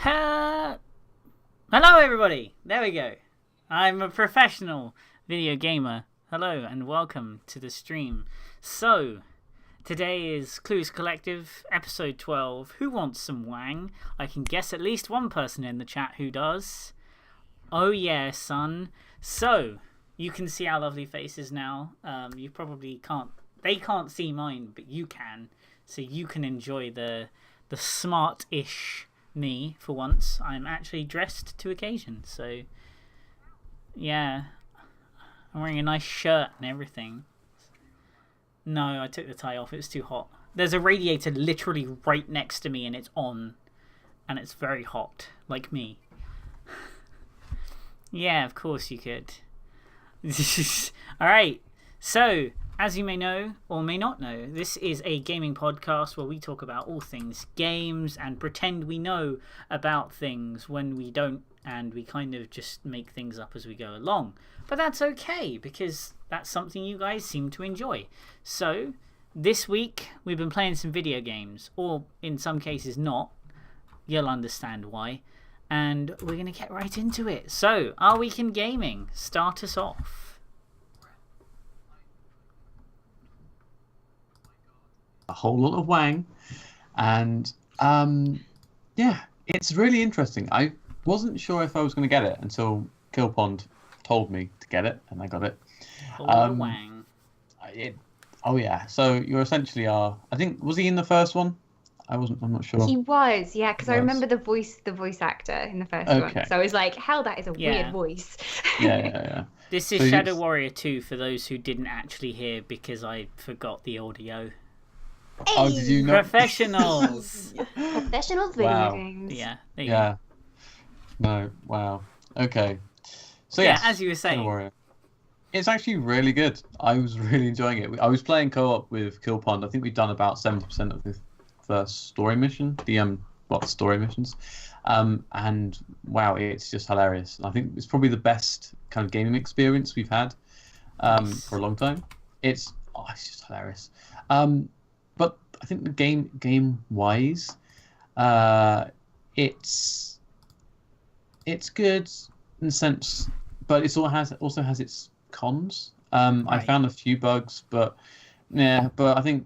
Hello everybody, there we go. I'm a professional video gamer. Hello and welcome to the stream. So, today is Clueless Collective, episode 12. Who wants some WANG? I can guess at least one person in the chat who does. Oh yeah, son. So, you can see our lovely faces now. You probably can't, they can't see mine, but you can. So you can enjoy the smart-ish me for once. I'm actually dressed to occasion, so yeah, I'm wearing a nice shirt and everything. No, I took the tie off, it was too hot. There's a radiator literally right next to me and it's on, and it's very hot, like me. Yeah, of course you could. Alright, so as you may know or may not know, this is a gaming podcast where we talk about all things games and pretend we know about things when we don't, and we kind of just make things up as we go along. But that's okay, because that's something you guys seem to enjoy. So, this week we've been playing some video games, or in some cases not. You'll understand why. And we're going to get right into it. So, Our Week in Gaming. Start us off. A whole lot of WANG, and yeah, it's really interesting. I wasn't sure if I was going to get it until Killpond told me to get it, and I got it. WANG. Oh yeah, so you're essentially I think, was he in the first one? I'm not sure. He was, yeah, because I remember the voice actor in the first one. So I was like, hell, that is a weird voice. Yeah. This is Shadow Warrior 2 for those who didn't actually hear because I forgot the audio. Hey! Oh, did you know? Professionals. Professional video games. Yeah. There you go. No. Wow. Okay. So yeah, as you were saying, it's actually really good. I was really enjoying it. I was playing co-op with Killpond. I think we've done about 70% of the first story mission. Story missions. And wow, it's just hilarious. I think it's probably the best kind of gaming experience we've had for a long time. It's just hilarious. But I think the game wise, it's good in the sense, but it also has its cons. Right. I found a few bugs, but I think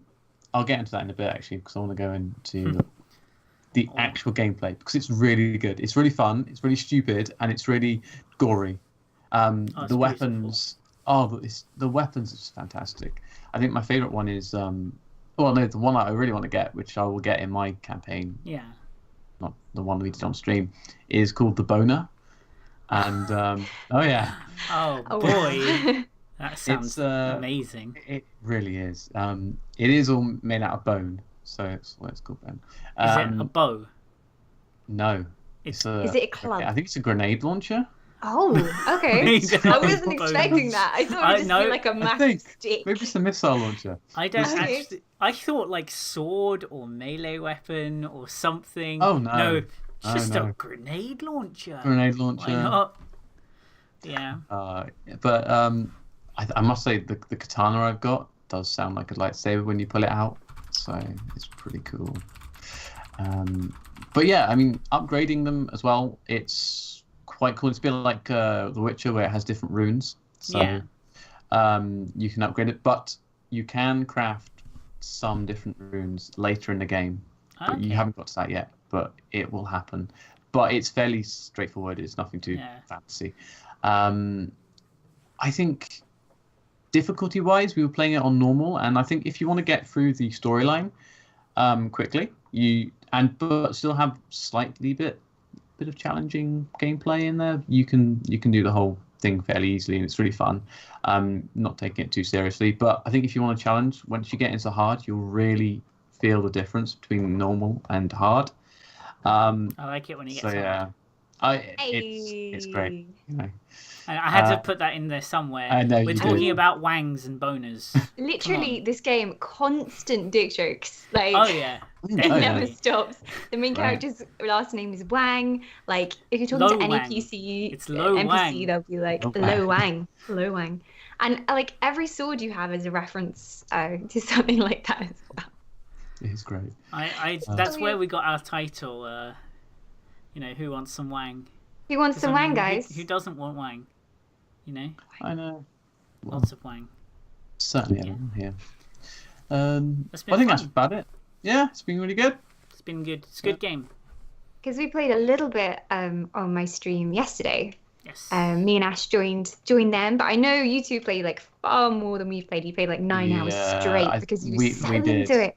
I'll get into that in a bit actually, because I want to go into the actual gameplay, because it's really good. It's really fun. It's really stupid, and it's really gory. The weapons, the weapons are just fantastic. I think my favorite one is the one I really want to get, which I will get in my campaign. Yeah. Not the one we did on stream, is called the Boner. And oh boy. That sounds amazing. It really is. It is all made out of bone, so it's called bone. Is it a bow? No. Is it a club? I think it's a grenade launcher. Oh, okay. I wasn't expecting that. I thought it would just be like a massive stick. Maybe it's a missile launcher. I don't actually. I thought like sword or melee weapon or something. Oh no. No, it's just a grenade launcher. Grenade launcher. Why not? Yeah. But I must say the katana I've got does sound like a lightsaber when you pull it out, so it's pretty cool. But yeah, I mean, upgrading them as well, it's quite cool. It's a bit like The Witcher, where it has different runes. So you can upgrade it, but you can craft some different runes later in the game. But you haven't got to that yet, but it will happen. But it's fairly straightforward. It's nothing too fancy. I think difficulty-wise, we were playing it on normal, and I think if you want to get through the storyline quickly, but still have slightly bit of challenging gameplay in there, you can do the whole thing fairly easily, and it's really fun. Not taking it too seriously, but I think if you want a challenge, once you get into hard, you'll really feel the difference between normal and hard. I like it when you get hard. It's great. You know. I had to put that in there somewhere. I know We're talking about wangs and boners. Literally, this game, constant dick jokes. Like, it never stops. The main character's last name is Wang. Like, if you're talking to any NPC, they'll be like, low Wang. And like every sword you have is a reference to something like that as well. It's great. That's where we got our title. You know, who wants some Wang? Who wants some Wang, guys? Who doesn't want Wang? You know? I know. Well, lots of Wang. Certainly everyone here. I think fun. that's about it. Yeah, it's been really good. It's been good. It's a good game. Because we played a little bit on my stream yesterday. Yes. Me and Ash joined them, but I know you two played like far more than we played. You played like 9 hours straight because you were so into it.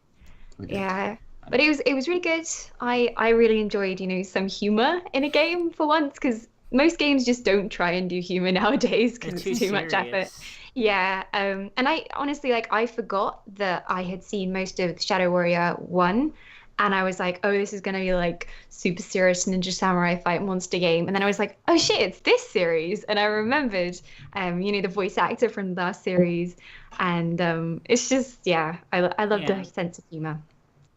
Yeah. But it was really good. I really enjoyed, you know, some humor in a game for once, because most games just don't try and do humor nowadays because it's too much effort. Yeah. And I honestly, like, I forgot that I had seen most of Shadow Warrior 1. And I was like, oh, this is going to be like super serious Ninja Samurai fight monster game. And then I was like, oh shit, it's this series. And I remembered, you know, the voice actor from the last series. And it's just, yeah, I love the sense of humor.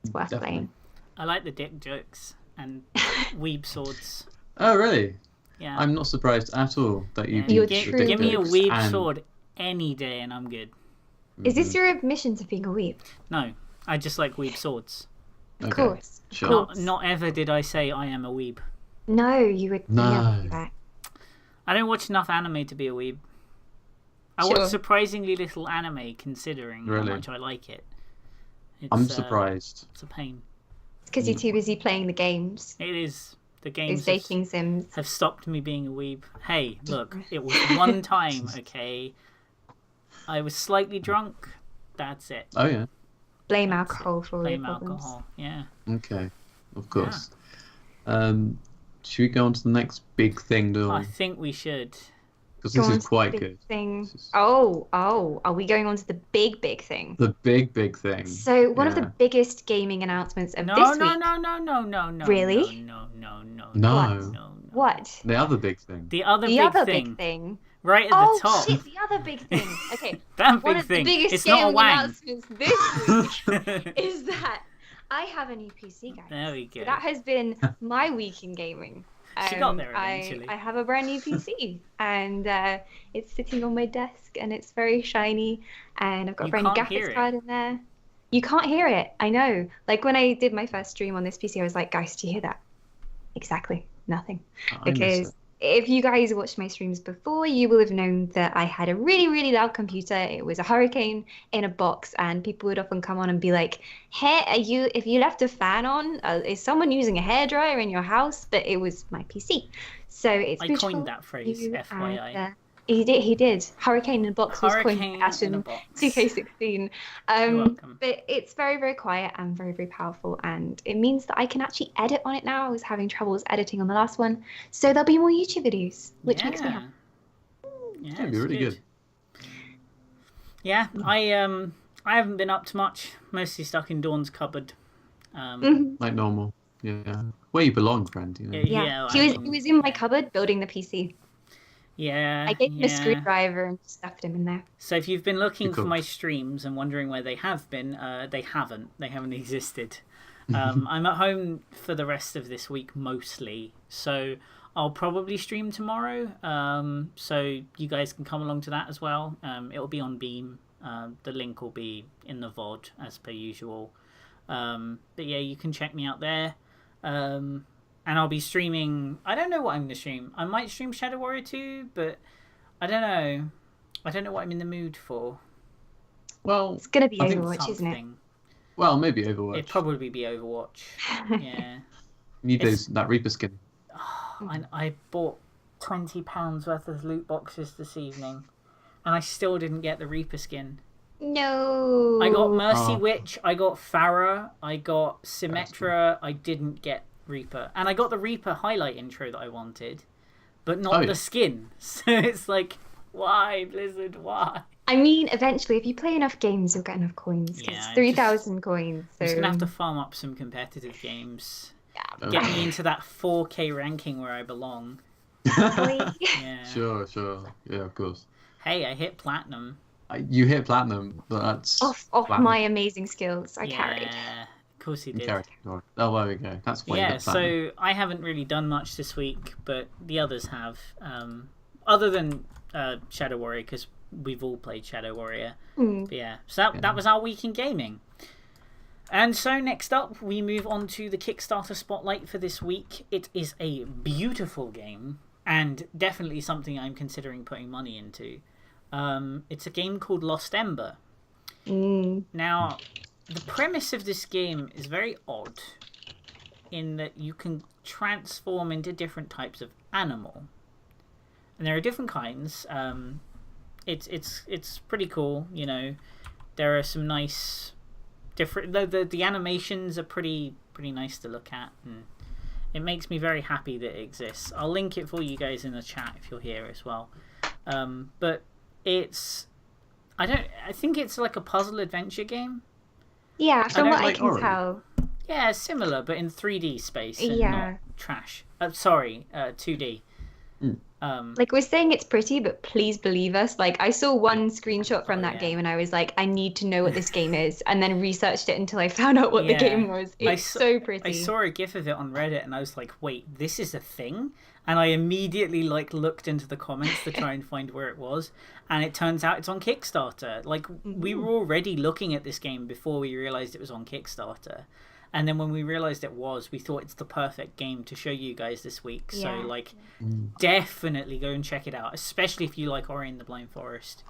It's worth playing. I like the dick jokes and weeb swords. Oh, really? Yeah. I'm not surprised at all that you do give me a weeb sword any day and I'm good. Is this your admission to being a weeb? No, I just like weeb swords. Of course. Sure. Not ever did I say I am a weeb. No, you would never do that. I don't watch enough anime to be a weeb. I watch surprisingly little anime considering how much I like it. I'm surprised. It's a pain. It's because you're too busy playing the games. It is. The games dating sims have stopped me being a weeb. Hey, look, it was one time, okay? I was slightly drunk. That's it. Oh, yeah. Blame alcohol for all your problems. Blame alcohol, yeah. Okay, of course. Yeah. Should we go on to the next big thing, Dawn? I think we should. Because this is quite good. Oh, are we going on to the big thing? The big thing. So one of the biggest gaming announcements of this week. No. Really? No. What? The other big thing. The other big thing. Right at the top. Oh shit, the other big thing. Okay. That one big of thing. The biggest it's not a Wang. Announcements this week is that I have a new PC, guys. There we go. So that has been my week in gaming. She got there eventually. I have a brand new PC and it's sitting on my desk and it's very shiny and I've got a brand new graphics card in there. You can't hear it. I know. Like when I did my first stream on this PC, I was like, guys, do you hear that? Exactly. Nothing. Because if you guys watched my streams before, you will have known that I had a really, really loud computer. It was a Hurricane in a box, and people would often come on and be like, "Hey, if you left a fan on, is someone using a hairdryer in your house?" But it was my PC, so it's beautiful. I coined that phrase, FYI. He did. Hurricane in a box was coined in Ashen 2K16. But it's very, very quiet and very, very powerful. And it means that I can actually edit on it now. I was having troubles editing on the last one. So there'll be more YouTube videos, which makes me happy. Yeah, it'll be really good. Yeah, I haven't been up to much. Mostly stuck in Dawn's cupboard. Like normal. Yeah. Where you belong, friend. You know? Yeah. He was in my cupboard building the PC. Yeah. I gave him a screwdriver and stuffed him in there. So if you've been looking for my streams and wondering where they have been, they haven't. They haven't existed. I'm at home for the rest of this week mostly, so I'll probably stream tomorrow. So you guys can come along to that as well. It'll be on Beam. The link will be in the VOD as per usual. But yeah, you can check me out there. And I'll be streaming. I don't know what I'm going to stream. I might stream Shadow Warrior 2, but I don't know. I don't know what I'm in the mood for. Well, it's going to be Overwatch, isn't it? Well, maybe Overwatch. It'd probably be Overwatch. Yeah. You need that Reaper skin. I bought £20 worth of loot boxes this evening, and I still didn't get the Reaper skin. No. I got Mercy Witch. I got Pharah. I got Symmetra. I didn't get Reaper, and I got the Reaper highlight intro that I wanted, but not the skin. So it's like, why, Blizzard? Why? I mean, eventually, if you play enough games, you'll get enough coins. Yeah, it's 3,000 coins. So... I'm just gonna have to farm up some competitive games. Yeah. Get me into that 4K ranking where I belong. Yeah. Sure. Yeah, of course. Hey, I hit platinum. You hit platinum, but that's off my amazing skills. I carried. Of course he did. Oh, there we go. That's why. Yeah, so I haven't really done much this week, but the others have. Other than Shadow Warrior, because we've all played Shadow Warrior. But yeah, so that was our week in gaming. And so next up, we move on to the Kickstarter spotlight for this week. It is a beautiful game, and definitely something I'm considering putting money into. It's a game called Lost Ember. Now, the premise of this game is very odd, in that you can transform into different types of animal, and there are different kinds. It's pretty cool. You know, there are some nice different. The animations are pretty nice to look at, and it makes me very happy that it exists. I'll link it for you guys in the chat if you're here as well. But it's I think it's like a puzzle adventure game. Yeah, from what I can tell. Yeah, similar, but in 3D space and not trash. 2D. Like, we're saying it's pretty, but please believe us. Like, I saw one screenshot from that game and I was like, I need to know what this game is, and then researched it until I found out what the game was. It's so pretty. I saw a gif of it on Reddit and I was like, wait, this is a thing? And I immediately looked into the comments to try and find where it was, and it turns out it's on Kickstarter. Like, we were already looking at this game before we realized it was on Kickstarter. And then when we realized it was, we thought it's the perfect game to show you guys this week. So, definitely go and check it out, especially if you like Ori and the Blind Forest,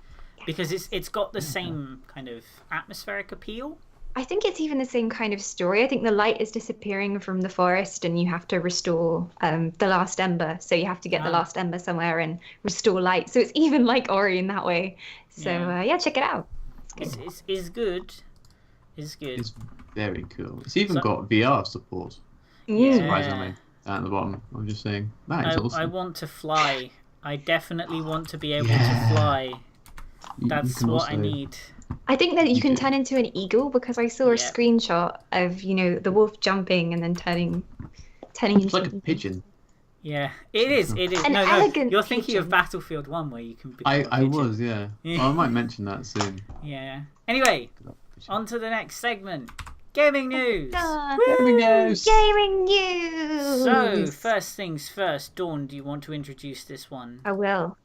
because it's got the same kind of atmospheric appeal. I think it's even the same kind of story. I think the light is disappearing from the forest, and you have to restore the last ember. So you have to get the last ember somewhere and restore light. So it's even like Ori in that way. So check it out. It's good. It's good. It's very cool. It's even got VR support. Surprisingly, down at the bottom. I'm just saying that is awesome. I want to fly. I definitely want to be able to fly. That's what I need. I think that you can turn into an eagle, because I saw a screenshot of, the wolf jumping and then turning into like a pigeon. Yeah, it is. It is. No, you're thinking of Battlefield 1 where you can become a pigeon. I was, yeah. Well, I might mention that soon. Yeah. Anyway, on to the next segment. Gaming news! Gaming news! Gaming news! So, first things first, Dawn, do you want to introduce this one? I will.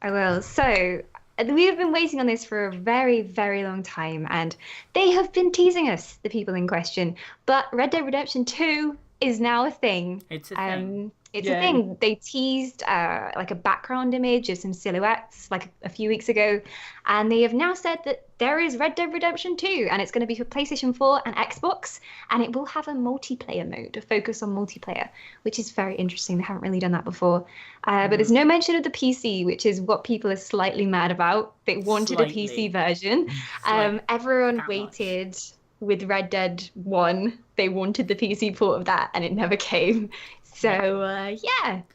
So, we've been waiting on this for a very, very long time, and they have been teasing us, the people in question. But Red Dead Redemption 2 is now a thing. It's a thing. It's a thing. They teased like a background image of some silhouettes like a few weeks ago, and they have now said that there is Red Dead Redemption 2, and it's going to be for PlayStation 4 and Xbox, and it will have a multiplayer mode, a focus on multiplayer, which is very interesting. They haven't really done that before. But there's no mention of the PC, which is what people are slightly mad about. They wanted a PC version. Everyone waited with Red Dead 1. They wanted the PC port of that, and it never came. So,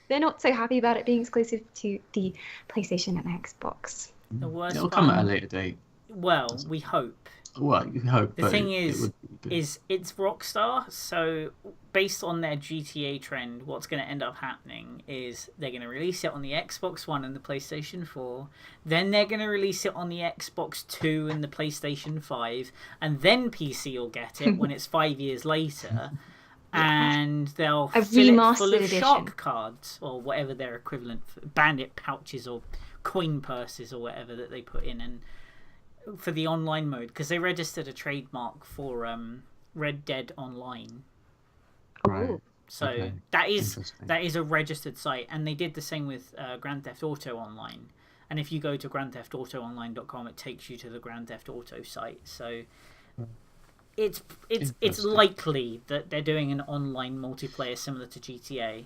they're not so happy about it being exclusive to the PlayStation and Xbox. It'll come at a later date. Well, we hope. Well, you hope. The thing is it's Rockstar, so based on their GTA trend, what's going to end up happening is they're going to release it on the Xbox One and the PlayStation 4, then they're going to release it on the Xbox 2 and the PlayStation 5, and then PC will get it when it's 5 years later. And they'll fill it full of shark cards or whatever their equivalent, bandit pouches or coin purses or whatever that they put in, and for the online mode, because they registered a trademark for Red Dead Online. Right. So that is a registered site, and they did the same with Grand Theft Auto Online. And if you go to grandtheftautoonline.com, it takes you to the Grand Theft Auto site. So it's likely that they're doing an online multiplayer similar to GTA.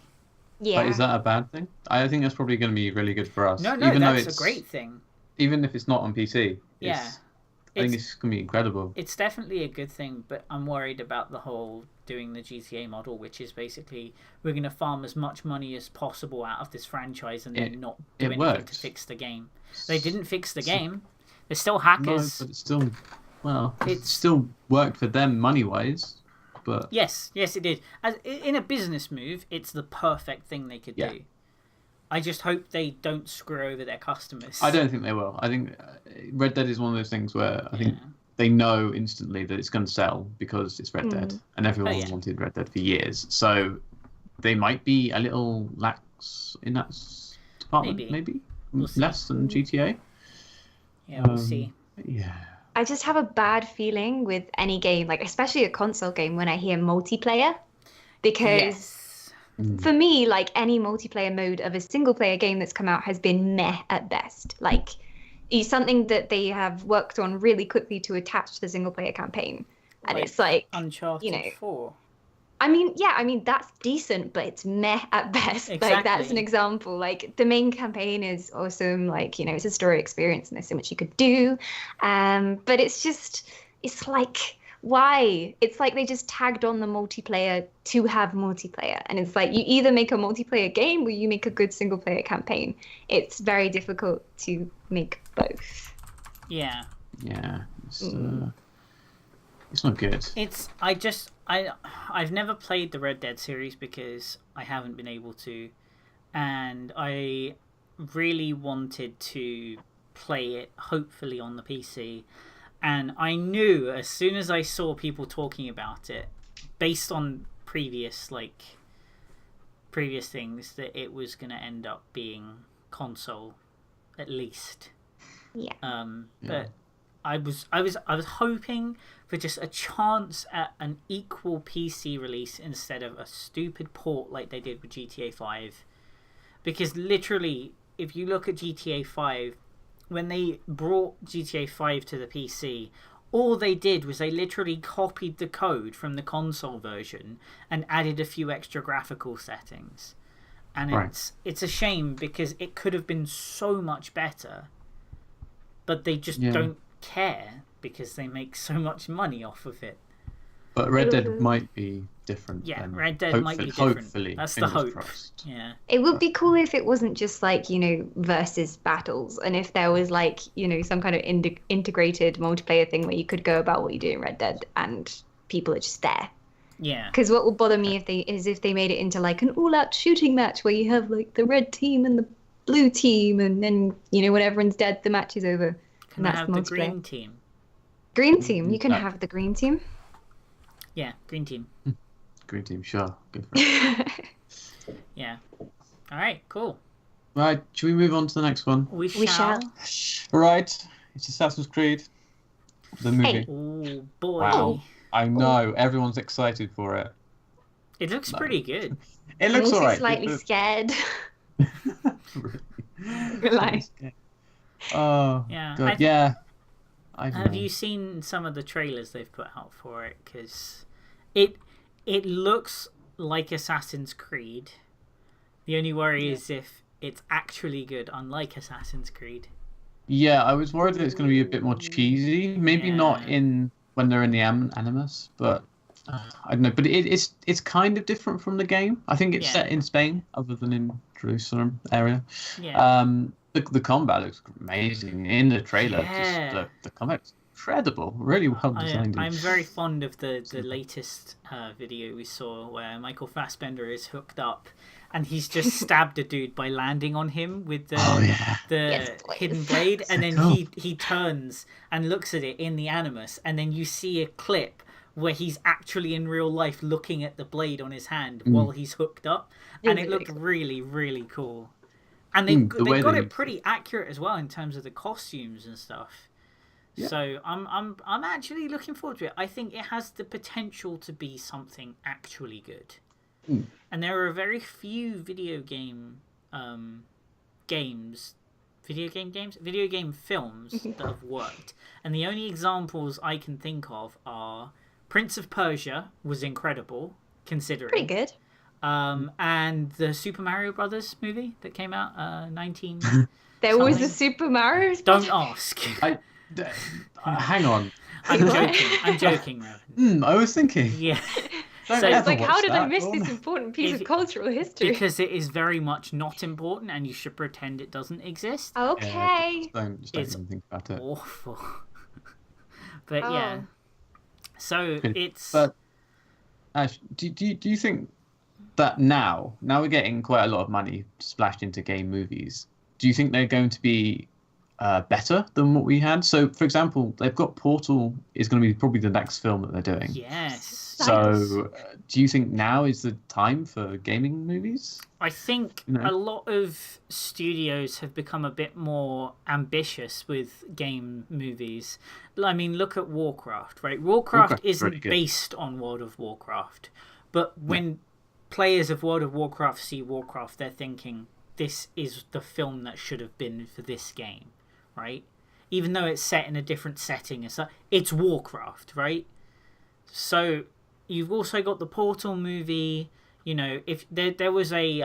Yeah. But is that a bad thing? I think that's probably going to be really good for us. No, that's a great thing. Even if it's not on PC. Yeah. I think it's going to be incredible. It's definitely a good thing, but I'm worried about the whole doing the GTA model, which is basically we're going to farm as much money as possible out of this franchise and then not do anything to fix the game. They didn't fix the game. They're still hackers. No, but it's still... Well, it still worked for them money-wise, but... Yes, it did. In a business move, it's the perfect thing they could do. I just hope they don't screw over their customers. I don't think they will. I think Red Dead is one of those things where I think they know instantly that it's going to sell because it's Red Dead, and everyone wanted Red Dead for years. So they might be a little lax in that department, maybe? We'll less than GTA. Yeah, we'll see. Yeah. I just have a bad feeling with any game, like especially a console game, when I hear multiplayer, because for me, like any multiplayer mode of a single player game that's come out has been meh at best. Like it's something that they have worked on really quickly to attach to the single player campaign, and it's like Uncharted 4. I mean that's decent, but it's meh at best. Exactly. Like that's an example. Like the main campaign is awesome. Like it's a story experience, and there's so much you could do. But it's like why? It's like they just tagged on the multiplayer to have multiplayer, and it's like you either make a multiplayer game or you make a good single player campaign. It's very difficult to make both. Yeah. Yeah. It's not good. I've never played the Red Dead series because I haven't been able to, and I really wanted to play it, hopefully on the PC, and I knew as soon as I saw people talking about it, based on previous things, that it was going to end up being console, at least. Yeah. But I was hoping for just a chance at an equal PC release instead of a stupid port like they did with GTA 5. Because literally, if you look at GTA 5, when they brought GTA 5 to the PC, all they did was they literally copied the code from the console version and added a few extra graphical settings. And it's a shame because it could have been so much better, but they just don't care because they make so much money off of it. But Red Dead might be different. Yeah, Red Dead might be different. Hopefully, that's the hope. Crossed. Yeah, it would be cool if it wasn't just like versus battles, and if there was like some kind of integrated multiplayer thing where you could go about what you do in Red Dead and people are just there. Yeah. Because what would bother me if they made it into like an all-out shooting match where you have like the red team and the blue team, and then when everyone's dead, the match is over. Can I have the green team? Green team. You can have the green team. Yeah, green team. Green team, sure. Go for it. Yeah. All right, cool. Right, should we move on to the next one? We shall. Right, it's Assassin's Creed, the movie. Hey. Oh boy! Wow, I know everyone's excited for it. It looks pretty good. It looks I'm also alright. Slightly scared. Relax. Oh, yeah. God. Yeah. Have you seen some of the trailers they've put out for it? Because it looks like Assassin's Creed. The only worry is if it's actually good, unlike Assassin's Creed. Yeah, I was worried that it's going to be a bit more cheesy. Maybe not when they're in the Animus, but I don't know. But it's kind of different from the game. I think it's set in Spain, other than in Jerusalem area. Yeah. The combat looks amazing in the trailer. Yeah. Just the combat's incredible, really well designed. I'm very fond of the latest video we saw where Michael Fassbender is hooked up and he's just stabbed a dude by landing on him with the hidden blade, and then he turns and looks at it in the Animus, and then you see a clip where he's actually in real life looking at the blade on his hand while he's hooked up, and it looked really, really cool. And they got it pretty accurate as well in terms of the costumes and stuff. Yeah. So I'm actually looking forward to it. I think it has the potential to be something actually good. And there are very few video game films that have worked. And the only examples I can think of are Prince of Persia was incredible, considering. Pretty good. And the Super Mario Brothers movie that came out 19. There was a Super Mario. Don't ask. Hang on. I'm joking, Raven. I was thinking. Yeah. So it's like, how did I miss this important piece of cultural history? Because it is very much not important, and you should pretend it doesn't exist. Okay. Yeah, just don't even think about it. Awful. But yeah. So it's. But Ash, do you think that now we're getting quite a lot of money splashed into game movies? Do you think they're going to be better than what we had. So, for example, they've got Portal is going to be probably the next film that they're doing. Yes. So, do you think now is the time for gaming movies? I think a lot of studios have become a bit more ambitious with game movies. I mean, look at Warcraft, right? Warcraft isn't based on World of Warcraft, but when players of World of Warcraft see Warcraft, they're thinking, this is the film that should have been for this game, right? Even though it's set in a different setting, it's Warcraft, right? So you've also got the Portal movie. You know, if there was a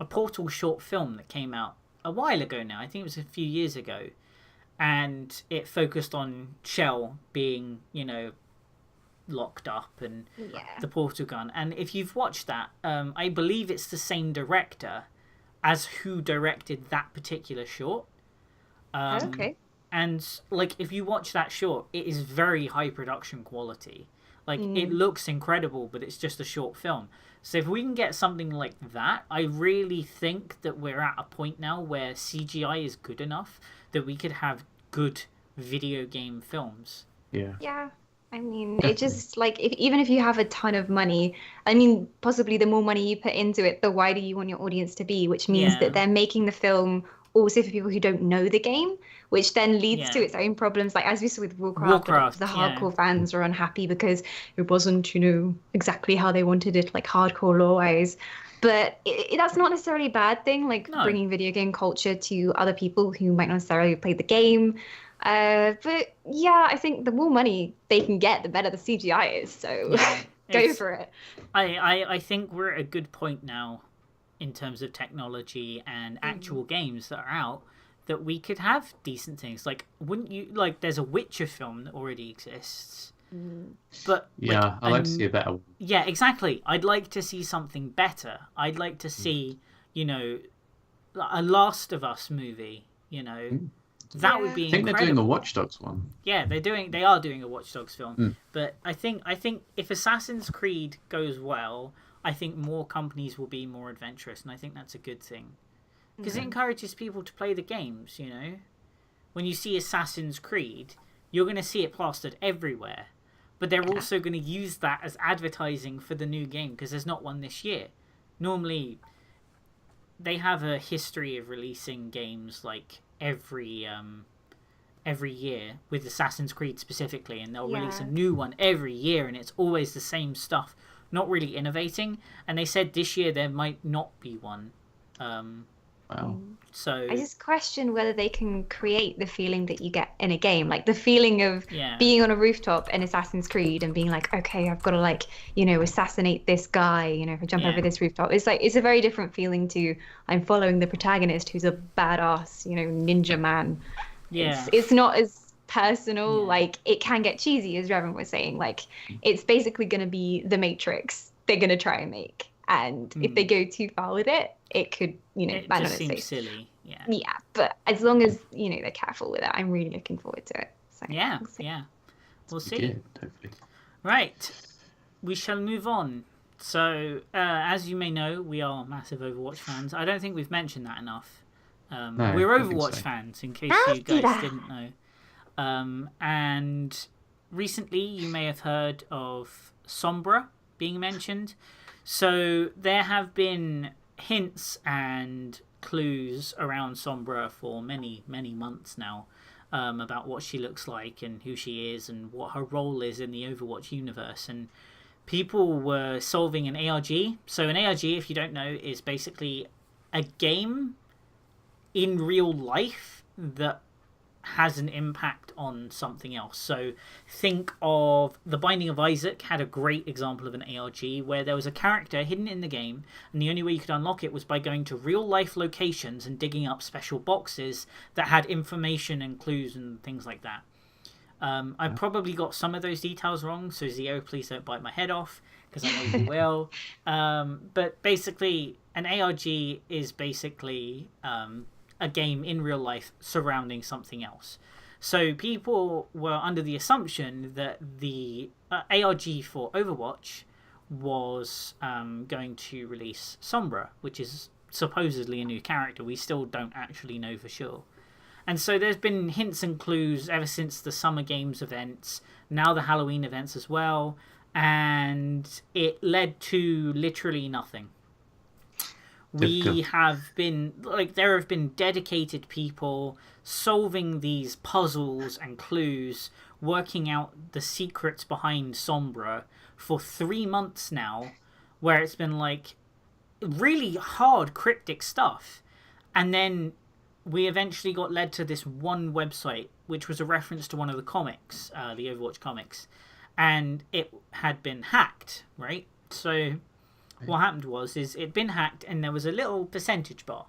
Portal short film that came out a while ago now, I think it was a few years ago, and it focused on Shell being, you know, locked up and the portal gun. And if you've watched that, I believe it's the same director as who directed that particular short. Okay. And like, if you watch that short, it is very high production quality. Like, it looks incredible, but it's just a short film. So if we can get something like that, I really think that we're at a point now where CGI is good enough that we could have good video game films. Yeah. I mean, it just, like, even if you have a ton of money, I mean, possibly the more money you put into it, the wider you want your audience to be, which means that they're making the film also for people who don't know the game, which then leads to its own problems. Like, as we saw with Warcraft, the hardcore fans were unhappy because it wasn't, you know, exactly how they wanted it, like hardcore lore-wise. But that's not necessarily a bad thing, like bringing video game culture to other people who might not necessarily play the game. But yeah, I think the more money they can get, the better the CGI is. So go for it. I think we're at a good point now in terms of technology and actual games that are out, that we could have decent things. Like, wouldn't you like? There's a Witcher film that already exists, but I'd like to see a better one. Yeah, exactly. I'd like to see something better. I'd like to see, you know, a Last of Us movie. You know, that would be. I think incredible. they're doing a Watch Dogs one. Yeah, they are doing a Watch Dogs film. But I think if Assassin's Creed goes well, I think more companies will be more adventurous, and I think that's a good thing. Because it encourages people to play the games, you know? When you see Assassin's Creed, you're going to see it plastered everywhere. But they're also going to use that as advertising for the new game, because there's not one this year. Normally, they have a history of releasing games, like, every year, with Assassin's Creed specifically, and they'll release a new one every year, and it's always the same stuff. Not really innovating, and they said this year there might not be one. So I just question whether they can create the feeling that you get in a game, like the feeling of being on a rooftop in Assassin's Creed and being like, okay, I've got to, like, you know, assassinate this guy, you know, if I jump over this rooftop. It's like, it's a very different feeling to I'm following the protagonist who's a badass, you know, ninja man. It's not as personal. Like, it can get cheesy, as Revan was saying. Like, it's basically going to be the Matrix they're going to try and make, and if they go too far with it, it could, you know, it just seems silly. But as long as, you know, they're careful with it, I'm really looking forward to it. So we'll see. Right, we shall move on. So as you may know, we are massive Overwatch fans. I don't think we've mentioned that enough. We're Overwatch fans, in case you guys didn't know. And recently you may have heard of Sombra being mentioned. So there have been hints and clues around Sombra for many, many months now, about what she looks like and who she is and what her role is in the Overwatch universe. And people were solving an ARG. So an ARG, if you don't know, is basically a game in real life that has an impact on something else. So think of The Binding of Isaac had a great example of an ARG where there was a character hidden in the game, and the only way you could unlock it was by going to real life locations and digging up special boxes that had information and clues and things like that. I probably got some of those details wrong, so Zio, please don't bite my head off, because I know you will. But basically, an ARG is basically a game in real life surrounding something else. So people were under the assumption that the ARG for Overwatch was going to release Sombra, which is supposedly a new character. We still don't actually know for sure. And so there's been hints and clues ever since the Summer Games events, now the Halloween events as well, and it led to literally nothing. We have been, like, there have been dedicated people solving these puzzles and clues, working out the secrets behind Sombra for 3 months now, where it's been, like, really hard cryptic stuff. And then we eventually got led to this one website, which was a reference to one of the comics, the Overwatch comics, and it had been hacked, right? So what happened was it'd been hacked, and there was a little percentage bar,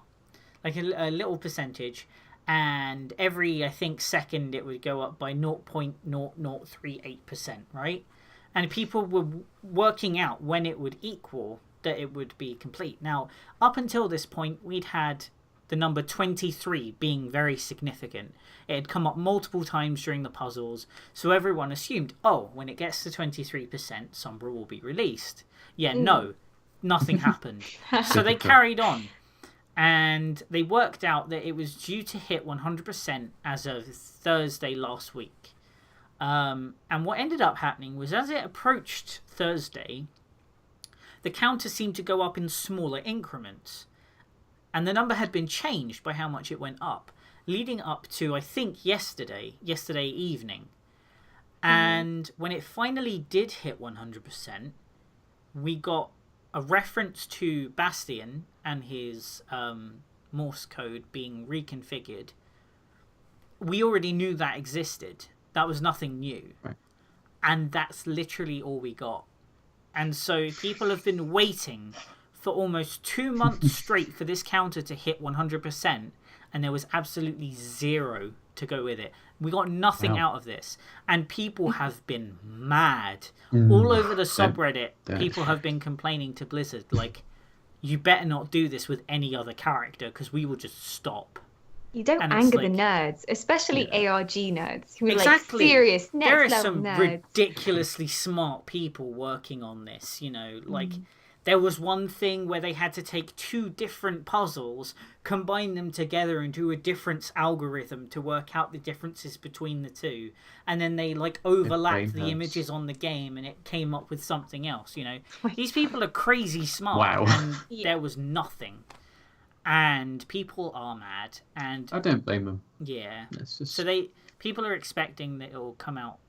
like a little percentage, and every, I think, second it would go up by 0.0038%, right? And people were working out when it would equal that it would be complete. Now, up until this point, we'd had the number 23 being very significant. It had come up multiple times during the puzzles, so everyone assumed, oh, when it gets to 23%, Sombra will be released. Yeah, no, nothing happened. So they carried on, and they worked out that it was due to hit 100% as of Thursday last week. And what ended up happening was, as it approached Thursday, the counter seemed to go up in smaller increments. And the number had been changed by how much it went up, leading up to, I think, yesterday evening. And when it finally did hit 100%, we got a reference to Bastion and his Morse code being reconfigured. We already knew that existed. That was nothing new. Right. And that's literally all we got. And so people have been waiting for almost 2 months straight for this counter to hit 100%, and there was absolutely zero to go with it. We got nothing out of this, and people have been mad. All over the subreddit, people have been complaining to Blizzard, like, you better not do this with any other character, because we will just stop. You don't anger the nerds, especially ARG nerds, who are like serious next there are level some nerds. Ridiculously smart people working on this, you know, like there was one thing where they had to take 2 different puzzles, combine them together and do a difference algorithm to work out the differences between the two, and then they like overlapped the images on the game and it came up with something else, you know. These people are crazy smart. And there was nothing. And people are mad, and I don't blame them. Yeah. Just... So people are expecting that it will come out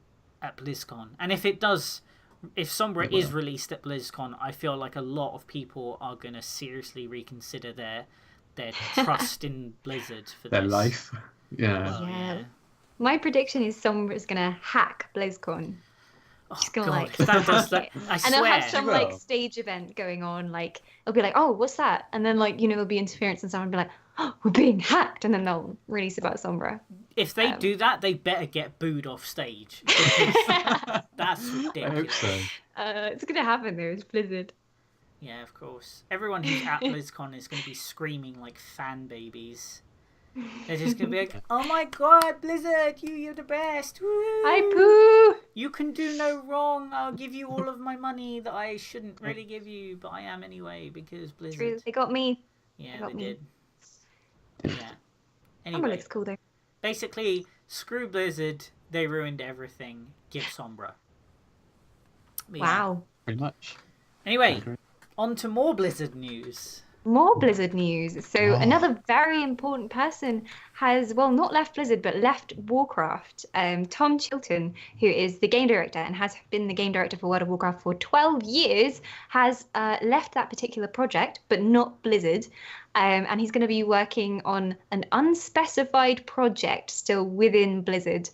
at BlizzCon, and if it does, if Sombra is released at BlizzCon, I feel like a lot of people are going to seriously reconsider their trust in Blizzard for their life. Yeah. Well, yeah. My prediction is Sombra is going to hack BlizzCon. She's gonna like, that does that, I swear. And they'll have some like stage event going on, like it'll be like, oh, what's that? And then like, you know, there'll be interference and someone will be like, oh, we're being hacked, and then they'll release about Sombra. If they do that, they better get booed off stage. That's ridiculous. I hope so. It's gonna happen though, it's Blizzard. Yeah, of course. Everyone who's at BlizzCon is gonna be screaming like fan babies. They're just going to be like, oh my god, Blizzard, you're the best. Woo! Hi, Pooh! You can do no wrong. I'll give you all of my money that I shouldn't really give you, but I am anyway, because Blizzard. True, they got me. Yeah, they did. Yeah. Anyway. Looks cool, though. Basically, screw Blizzard. They ruined everything. Give Sombra. But wow. Pretty much. Anyway, on to more Blizzard news. More Blizzard news. So another very important person has, well, not left Blizzard, but left Warcraft. Tom Chilton, who is the game director and has been the game director for World of Warcraft for 12 years, has left that particular project, but not Blizzard. And he's going to be working on an unspecified project still within Blizzard.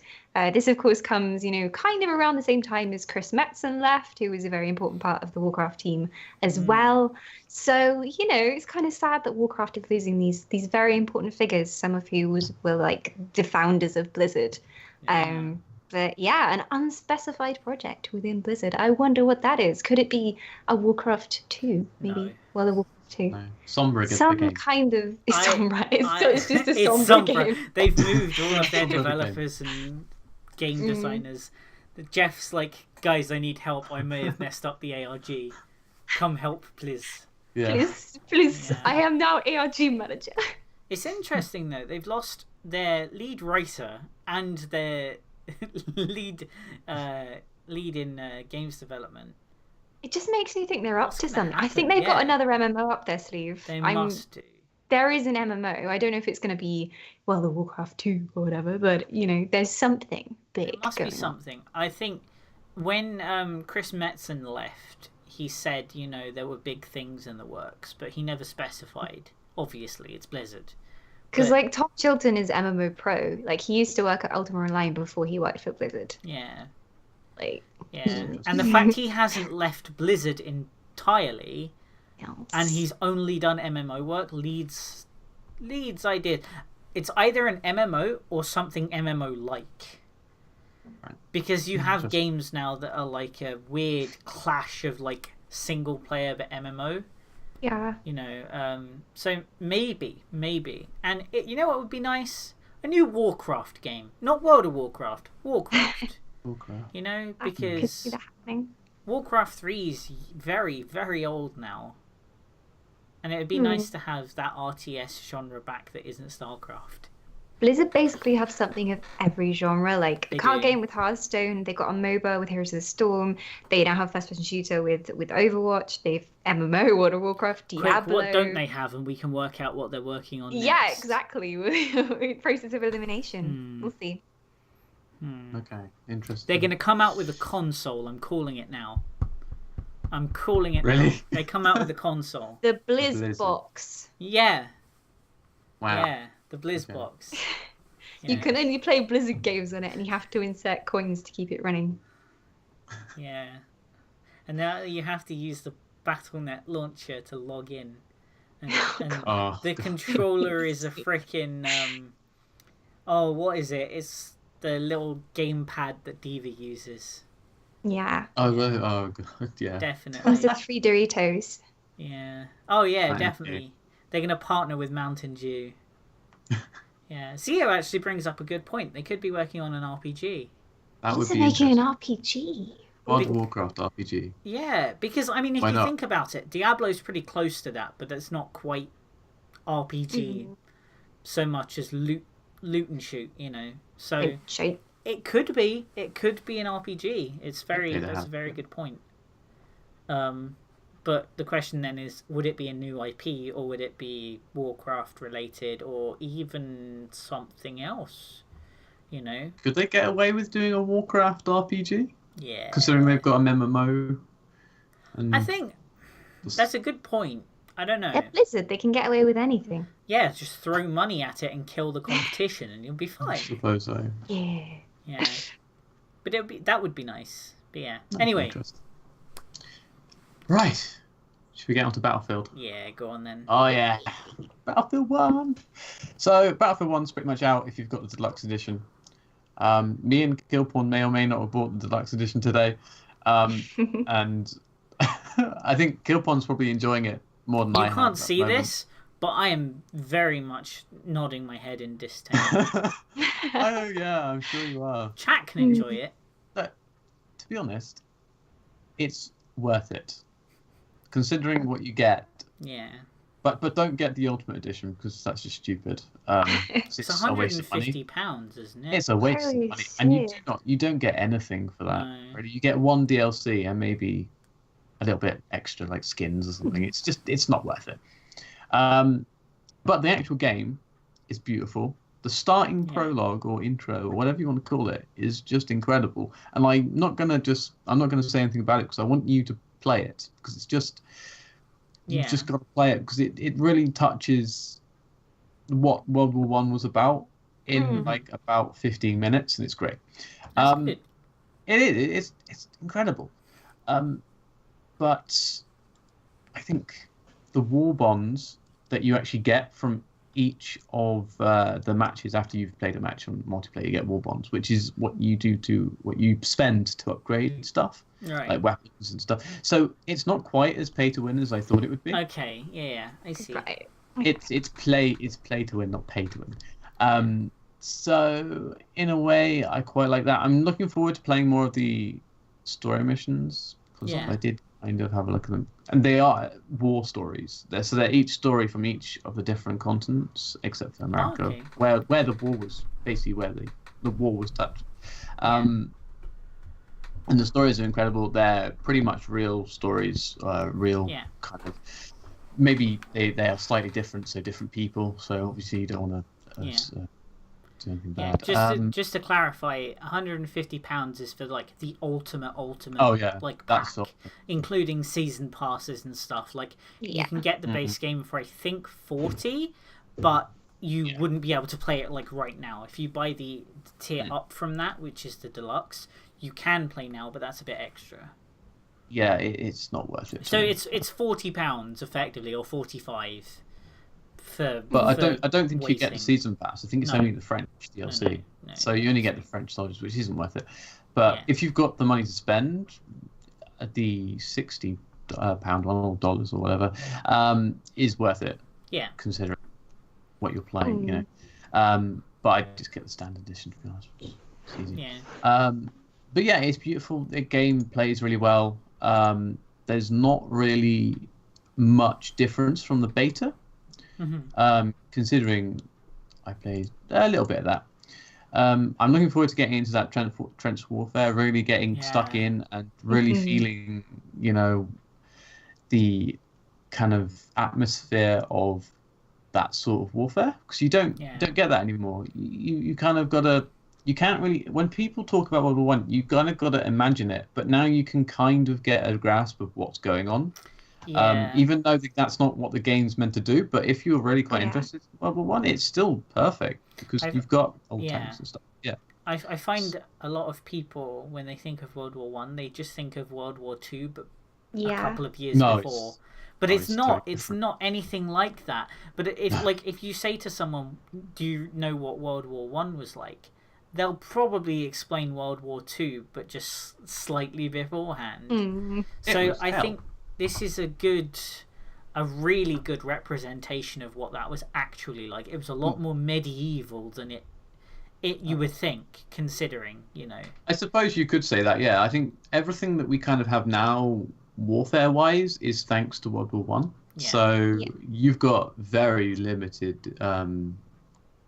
This, of course, comes, you know, kind of around the same time as Chris Metzen left, who was a very important part of the Warcraft team as well. So, you know, it's kind of sad that Warcraft is losing these very important figures, some of who were like the founders of Blizzard. But yeah, an unspecified project within Blizzard. I wonder what that is. Could it be a Warcraft 2, maybe? No. Well, a Warcraft 2. No. Sombra gets some the game. Kind of Sombra. It's just a Sombra game. They've moved all of their developers and game designers. Jeff's like, guys, I need help. I may have messed up the ARG. Come help, please. Yeah. Please. Yeah. I am now ARG manager. It's interesting though. They've lost their lead writer and their lead in games development. It just makes me think they're up to something. I think they've got another MMO up their sleeve. They must do. There is an MMO. I don't know if it's going to be, well, the Warcraft 2 or whatever, but, you know, there's something big. There must be something. I think when Chris Metzen left, he said, you know, there were big things in the works, but he never specified. Obviously, it's Blizzard. Because, like, Tom Chilton is MMO pro. Like, he used to work at Ultima Online before he worked for Blizzard. Yeah. Like... Yeah. And the fact he hasn't left Blizzard entirely... And he's only done MMO work leads ideas. It's either an MMO or something MMO-like. Right. Because you have games now that are like a weird clash of like single player but MMO. Yeah. You know, so maybe. And you know what would be nice? A new Warcraft game. Not World of Warcraft. Warcraft. You know, because Warcraft 3 is very, very old now. And it would be nice to have that RTS genre back that isn't StarCraft. Blizzard basically have something of every genre. Like a card game with Hearthstone, they've got a MOBA with Heroes of the Storm. They now have first-person shooter with Overwatch. They've MMO, World of Warcraft, Diablo. What don't they have? And we can work out what they're working on next. Yeah, exactly. Process of elimination. We'll see. Okay, interesting. They're going to come out with a console. I'm calling it now. Really? Now. They come out with a console. The Blizz box. Yeah. Wow. Yeah, the Blizz box. You can only play Blizzard games on it, and you have to insert coins to keep it running. Yeah. And now you have to use the Battle.net launcher to log in. And the controller is a freaking... what is it? It's the little gamepad that Diva uses. Yeah. Oh, God, yeah. Definitely. It's the 3 Doritos. Yeah. Oh, yeah, definitely. They're going to partner with Mountain Dew. Yeah. CEO actually brings up a good point. They could be working on an RPG. That would be making an RPG. World of Warcraft RPG. Yeah, because, I mean, if you think about it, Diablo's pretty close to that, but it's not quite RPG so much as loot and shoot, you know. So... It could be an RPG. That's a very good point. But the question then is, would it be a new IP or would it be Warcraft related or even something else? You know? Could they get away with doing a Warcraft RPG? Yeah. Considering they've got an MMO. I think that's a good point. I don't know. They're Blizzard. They can get away with anything. Yeah, just throw money at it and kill the competition and you'll be fine. I suppose so. Yeah. Yeah. But that would be nice. But yeah. Anyway. Right. Should we get on to Battlefield? Yeah, go on then. Oh, yeah. Battlefield 1. So, Battlefield 1's pretty much out if you've got the deluxe edition. Me and Killporn may or may not have bought the deluxe edition today. And I think Killporn's probably enjoying it more than I have. You can't see this, but I am very much nodding my head in disdain. Oh, yeah, I'm sure you are. Chat can enjoy it. But, to be honest, it's worth it. Considering what you get. Yeah. But don't get the Ultimate Edition because that's just stupid. It's £150, isn't it? It's a waste of money. And you don't get anything for that. No. Really. You get one DLC and maybe a little bit extra, like skins or something. It's not worth it. But the actual game is beautiful. The starting prologue or intro or whatever you want to call it is just incredible. And I'm not gonna say anything about it because I want you to play it because it's just you've just got to play it because it really touches what World War One was about in like about 15 minutes and it's great. It is. It's incredible. But I think the war bonds that you actually get from each of the matches after you've played a match on multiplayer, you get war bonds, which is what you spend to upgrade stuff, right, like weapons and stuff. So it's not quite as pay to win as I thought it would be. Okay, yeah, I see. Right. It's play to win, not pay to win. So in a way, I quite like that. I'm looking forward to playing more of the story missions because I kind of have a look at them, and they are war stories. They're each story from each of the different continents, except for America, where the war was basically where the war was touched. And the stories are incredible. They're pretty much real stories, kind of. Maybe they are slightly different, so different people. So obviously you don't want to do anything bad. Just to clarify, £150 is for like the ultimate like pack, including season passes and stuff. Like you can get the base game for I think 40, but you wouldn't be able to play it like right now. If you buy the tier up from that, which is the deluxe, you can play now, but that's a bit extra. Yeah, it's not worth it. So it's £40 effectively, or 45 for. But I don't think you get the season pass. I think it's only the French DLC. No. So you only get the French soldiers, which isn't worth it. But if you've got the money to spend, the £60 one or dollars or whatever is worth it. Yeah. Considering what you're playing, you know. But I just get the standard edition, to be honest. It's easy. Yeah. But yeah, it's beautiful. The game plays really well. There's not really much difference from the beta, considering I played a little bit of that. I'm looking forward to getting into that trench warfare, really getting stuck in and really feeling, you know, the kind of atmosphere of that sort of warfare, because you don't get that anymore. You kind of gotta. You can't really, when people talk about World War One, you kind of got to imagine it. But now you can kind of get a grasp of what's going on, even though that's not what the game's meant to do. But if you're really quite interested in World War One, it's still perfect because you've got old tanks and stuff. Yeah, I find a lot of people, when they think of World War One, they just think of World War Two, but a couple of years before. But it's not. It's not anything like that. But if you say to someone, "Do you know what World War One was like?" They'll probably explain World War II, but just slightly beforehand. So I think this is a really good representation of what that was actually like. It was a lot more medieval than it you would think, considering, you know. I suppose you could say that, yeah. I think everything that we kind of have now, warfare-wise, is thanks to World War One. So you've got very limited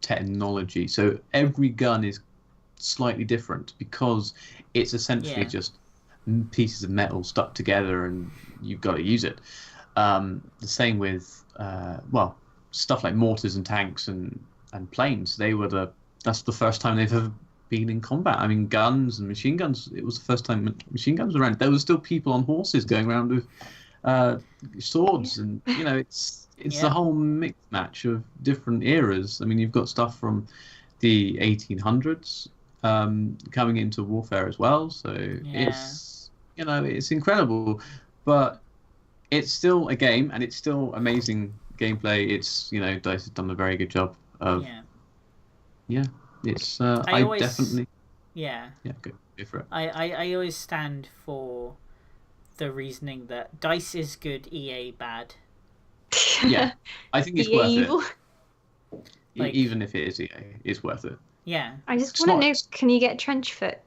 technology. So every gun is slightly different because it's essentially just pieces of metal stuck together and you've got to use it. The same with stuff like mortars and tanks and planes. That's the first time they've ever been in combat. I mean, guns and machine guns, it was the first time machine guns were around. There were still people on horses going around with swords, and you know, it's the whole mixed match of different eras. I mean, you've got stuff from the 1800s coming into warfare as well, so it's incredible, but it's still a game and it's still amazing gameplay. It's, you know, DICE has done a very good job of it's go for it. I always stand for the reasoning that DICE is good, EA bad. Yeah, I think it's worth it. Even if it is EA, it's worth it. Yeah. I just want to know, can you get trench foot?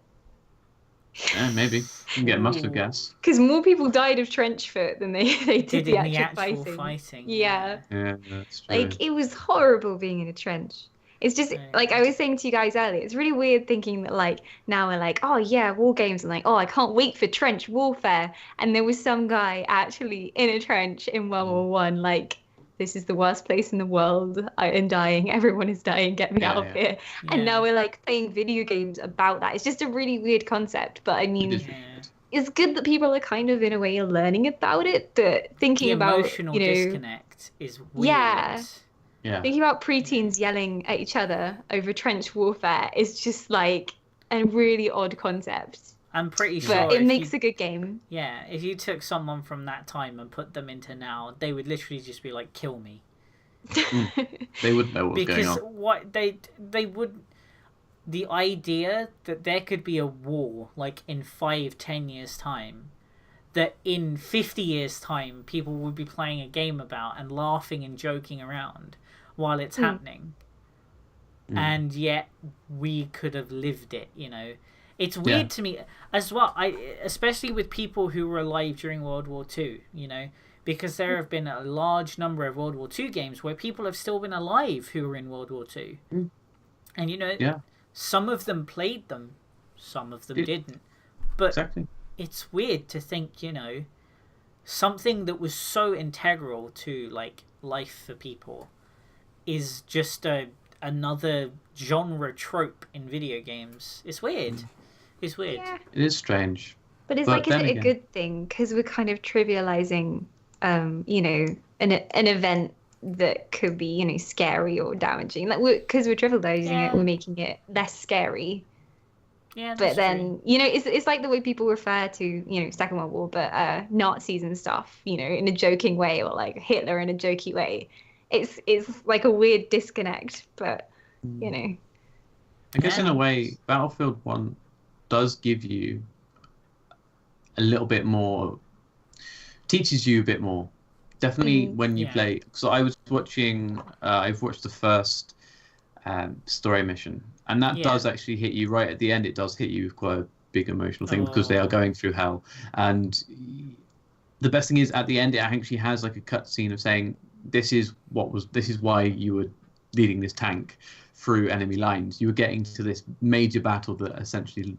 Yeah, maybe. You can get mustard gas. Because more people died of trench foot than they did the actual fighting. Yeah, that's true. Like, it was horrible being in a trench. It's just, like I was saying to you guys earlier, it's really weird thinking that, like, now we're like, oh, yeah, war games, and like, oh, I can't wait for trench warfare. And there was some guy actually in a trench in World War One, like, this is the worst place in the world. I am dying. Everyone is dying. Get me out of here. Yeah. And now we're like playing video games about that. It's just a really weird concept. But I mean, it's good that people are kind of in a way learning about it. But thinking about, emotional disconnect is weird. Yeah. Thinking about preteens yelling at each other over trench warfare is just like a really odd concept. I'm pretty sure. But it makes a good game. Yeah, if you took someone from that time and put them into now, they would literally just be like, "Kill me." They wouldn't know what's going on. Because what they would, the idea that there could be a war like in 5-10 years time, that in 50 years time people would be playing a game about and laughing and joking around while it's happening, and yet we could have lived it. You know. It's weird to me as well. Especially with people who were alive during World War II, because there have been a large number of World War II games where people have still been alive who were in World War II. And, some of them played them, some of them didn't. But it's weird to think, something that was so integral to, like, life for people is just another genre trope in video games. It's weird. It's weird. Yeah. It is strange. But is it a good thing? Because we're kind of trivializing, an event that could be, scary or damaging. Like, because we're trivializing it, we're making it less scary. Yeah, but then, true. It's like the way people refer to, Second World War, but Nazis and stuff, in a joking way, or like Hitler in a jokey way. It's like a weird disconnect, but, I guess in a way, Battlefield 1 does give you a little bit more, teaches you a bit more. Definitely when you play. So I was watching, I've watched the first story mission, and that does actually hit you right at the end. It does hit you with quite a big emotional thing because they are going through hell. And the best thing is at the end, it actually has like a cutscene of saying, this is why you were leading this tank through enemy lines. You were getting to this major battle that essentially,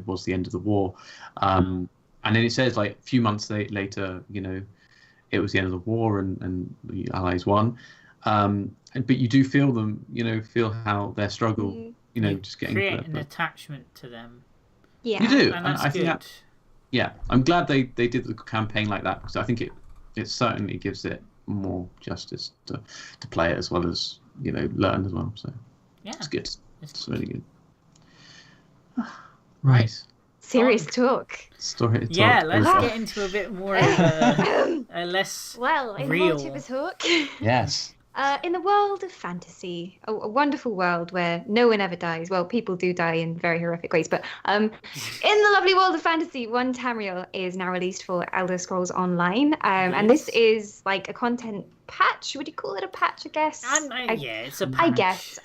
was the end of the war. And then it says like a few months later, it was the end of the war and the Allies won. But you do feel them, feel how their struggle, just getting create an attachment to them. Yeah, you do, and I think I'm glad they did the campaign like that, because I think it certainly gives it more justice to play it as well as learn as well. So it's good. It's really good. Right. Serious talk. Story talk. Yeah, let's get into a bit more of a less real talk. Yes. In the world of fantasy, a wonderful world where no one ever dies. Well, people do die in very horrific ways, but in the lovely world of fantasy, one Tamriel is now released for Elder Scrolls Online, and this is like a content patch. Would you call it a patch? I guess. It's a patch. I guess.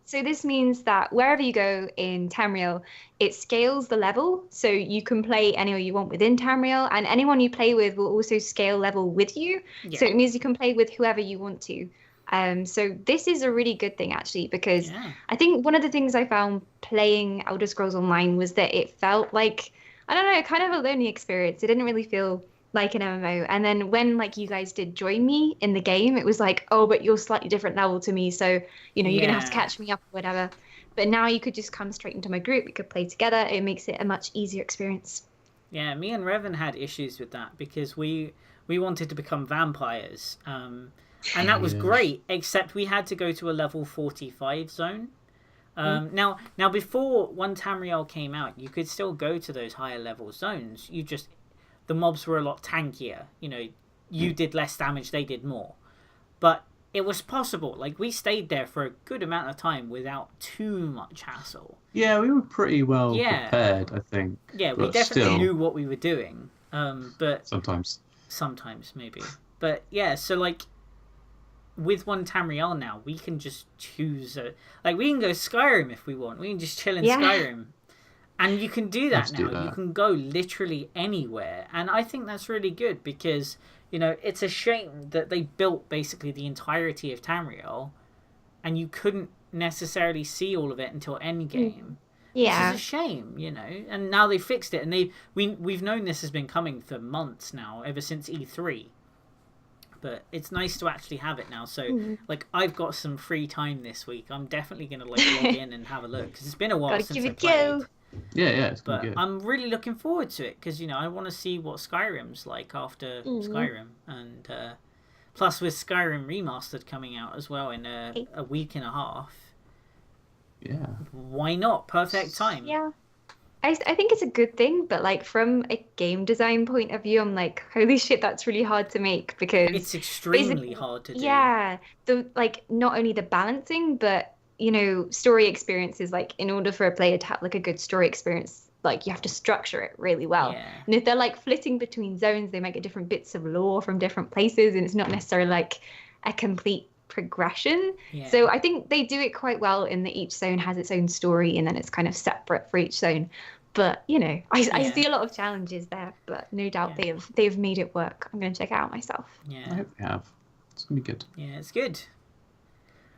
So this means that wherever you go in Tamriel, it scales the level, so you can play anywhere you want within Tamriel, and anyone you play with will also scale level with you. Yeah. So it means you can play with whoever you want to. So this is a really good thing, actually, because I think one of the things I found playing Elder Scrolls Online was that it felt like, I don't know, kind of a lonely experience. It didn't really feel like an MMO. And then when like you guys did join me in the game, it was like, oh, but you're slightly different level to me, so you're gonna have to catch me up or whatever. But now you could just come straight into my group. We could play together. It makes it a much easier experience. Yeah, me and Revan had issues with that because we wanted to become vampires, and that was great. Except we had to go to a level 45 zone. Now before One Tamriel came out, you could still go to those higher level zones. The mobs were a lot tankier. You did less damage, they did more. But it was possible. Like, we stayed there for a good amount of time without too much hassle. Yeah, we were pretty well prepared, I think. Yeah, we definitely knew what we were doing. But Sometimes, maybe. But yeah, so like, with One Tamriel now, we can just choose we can go Skyrim if we want. We can just chill in Skyrim. And you can do that now. You can go literally anywhere. And I think that's really good because, it's a shame that they built basically the entirety of Tamriel and you couldn't necessarily see all of it until Endgame. Yeah. Which is a shame, And now they fixed it. And we've known this has been coming for months now, ever since E3. But it's nice to actually have it now. So, I've got some free time this week. I'm definitely going to, log in and have a look. Because it's been a while since I played. Yeah, it's gonna be good. I'm really looking forward to it because I want to see what Skyrim's like after Skyrim, and plus with Skyrim Remastered coming out as well in a week and a half. Yeah. Why not? Perfect time. Yeah. I think it's a good thing, but from a game design point of view, I'm like, holy shit, that's really hard to make because it's extremely hard to do. Yeah, not only the balancing, but story experiences, in order for a player to have a good story experience, you have to structure it really well. Yeah. And if they're flitting between zones, they might get different bits of lore from different places, and it's not necessarily a complete progression. So I think they do it quite well in that each zone has its own story and then it's kind of separate for each zone. But I see a lot of challenges there, but no doubt they've made it work. I'm going to check it out myself. I hope they have. It's going to be good. Yeah, it's good.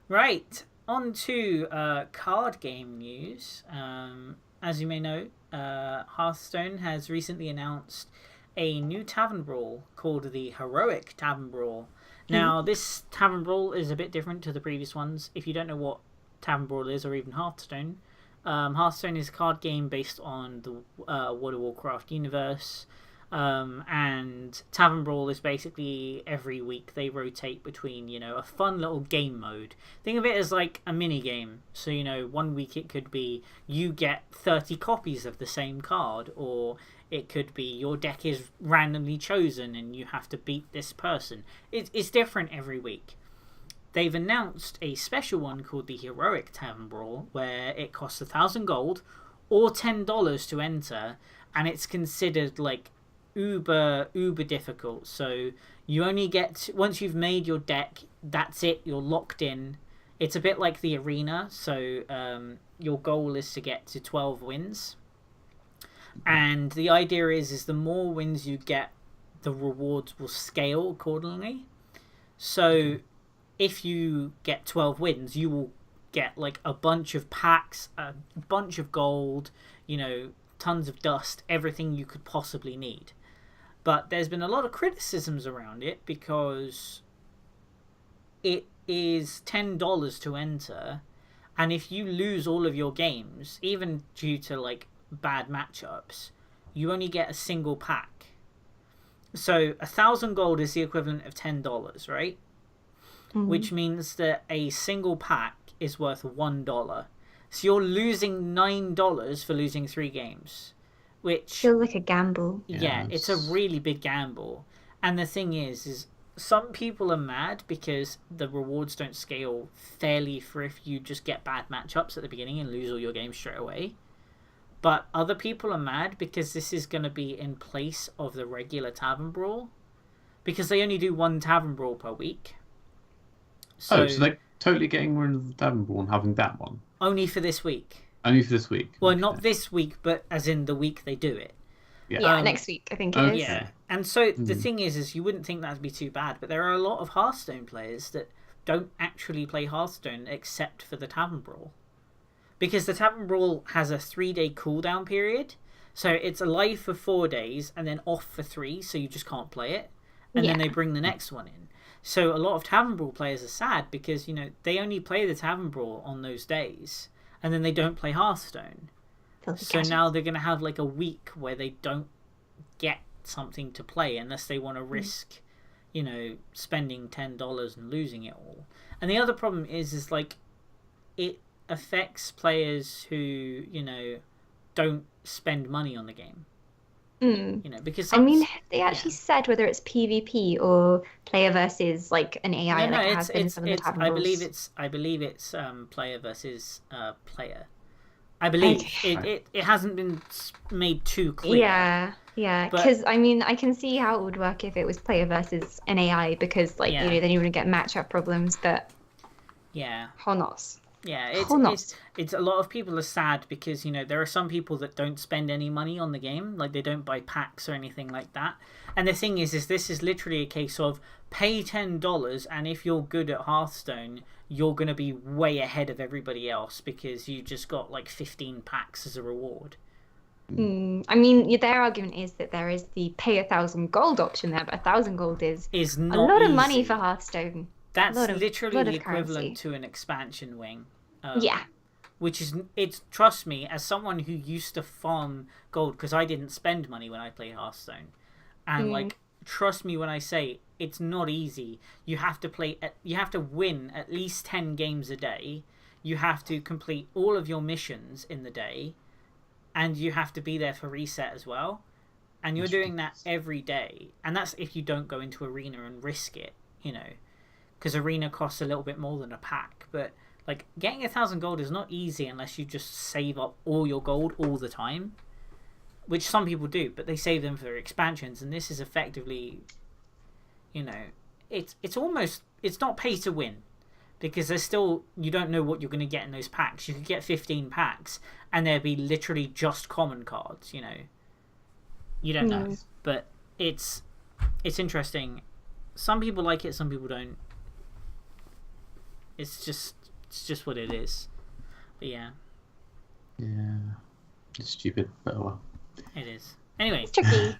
Right, on to card game news. As you may know, Hearthstone has recently announced a new tavern brawl called the Heroic Tavern Brawl. Now, this tavern brawl is a bit different to the previous ones. If you don't know what tavern brawl is, or even Hearthstone, Hearthstone is a card game based on the World of Warcraft universe, and Tavern Brawl is basically every week they rotate between, a fun little game mode. Think of it as like a mini game. So, 1 week it could be you get 30 copies of the same card, or it could be your deck is randomly chosen and you have to beat this person. It's different every week. They've announced a special one called the Heroic Tavern Brawl, where it costs 1,000 gold or $10 to enter, and it's considered like uber difficult. So you only get, once you've made your deck, that's it, you're locked in. It's a bit like the arena, so your goal is to get to 12 wins. And the idea is the more wins you get, the rewards will scale accordingly. So if you get 12 wins, you will get like a bunch of packs, a bunch of gold, tons of dust, everything you could possibly need. But there's been a lot of criticisms around it because it is $10 to enter, and if you lose all of your games, even due to like bad matchups, you only get a single pack. So 1,000 gold is the equivalent of $10, right? Which means that a single pack is worth $1. So you're losing $9 for losing 3 games, which feels like a gamble. Yeah, it's a really big gamble. And the thing is some people are mad because the rewards don't scale fairly for if you just get bad matchups at the beginning and lose all your games straight away. But other people are mad because this is going to be in place of the regular Tavern Brawl, because they only do 1 Tavern Brawl per week. So they're totally getting rid of the Tavern Brawl and having that one? Only for this week. Only for this week? Well, not this week, but as in the week they do it. Yeah, next week, I think it is. Yeah, and so the thing is you wouldn't think that would be too bad, but there are a lot of Hearthstone players that don't actually play Hearthstone except for the Tavern Brawl. Because the Tavern Brawl has a 3-day cooldown period, so it's alive for 4 days and then off for 3, so you just can't play it. And then they bring the next one in. So a lot of Tavern Brawl players are sad because, they only play the Tavern Brawl on those days, and then they don't play Hearthstone. So now they're going to have like a week where they don't get something to play unless they want to risk, spending $10 and losing it all. And the other problem is like it affects players who, don't spend money on the game. Because they actually said whether it's PvP or player versus like an AI. I believe it's player versus player. I believe it hasn't been made too clear. Yeah, because I can see how it would work if it was player versus an AI, because then you would get matchup problems. But who knows? Yeah, it's a lot of people are sad because there are some people that don't spend any money on the game, like they don't buy packs or anything like that. And the thing is this is literally a case of pay $10, and if you're good at Hearthstone, you're going to be way ahead of everybody else because you just got like 15 packs as a reward. Their argument is that there is the pay 1,000 gold option there, but 1,000 gold is not a lot of money for Hearthstone. That's literally the equivalent to an expansion wing. Which is, trust me, as someone who used to farm gold, because I didn't spend money when I played Hearthstone, and trust me when I say it's not easy. You have to win at least 10 games a day. You have to complete all of your missions in the day, and you have to be there for reset as well. And you're doing that every day, and that's if you don't go into arena and risk it, because arena costs a little bit more than a pack. But like getting 1,000 gold is not easy unless you just save up all your gold all the time, which some people do, but they save them for expansions. And this is effectively, it's not pay to win. because there's still, you don't know what you're going to get in those packs. You could get 15 packs and there'd be literally just common cards, you know. You don't know, but it's interesting. Some people like it, some people don't. It's just what it is. But yeah. Yeah. It's stupid, but well. It is. Anyway. It's tricky.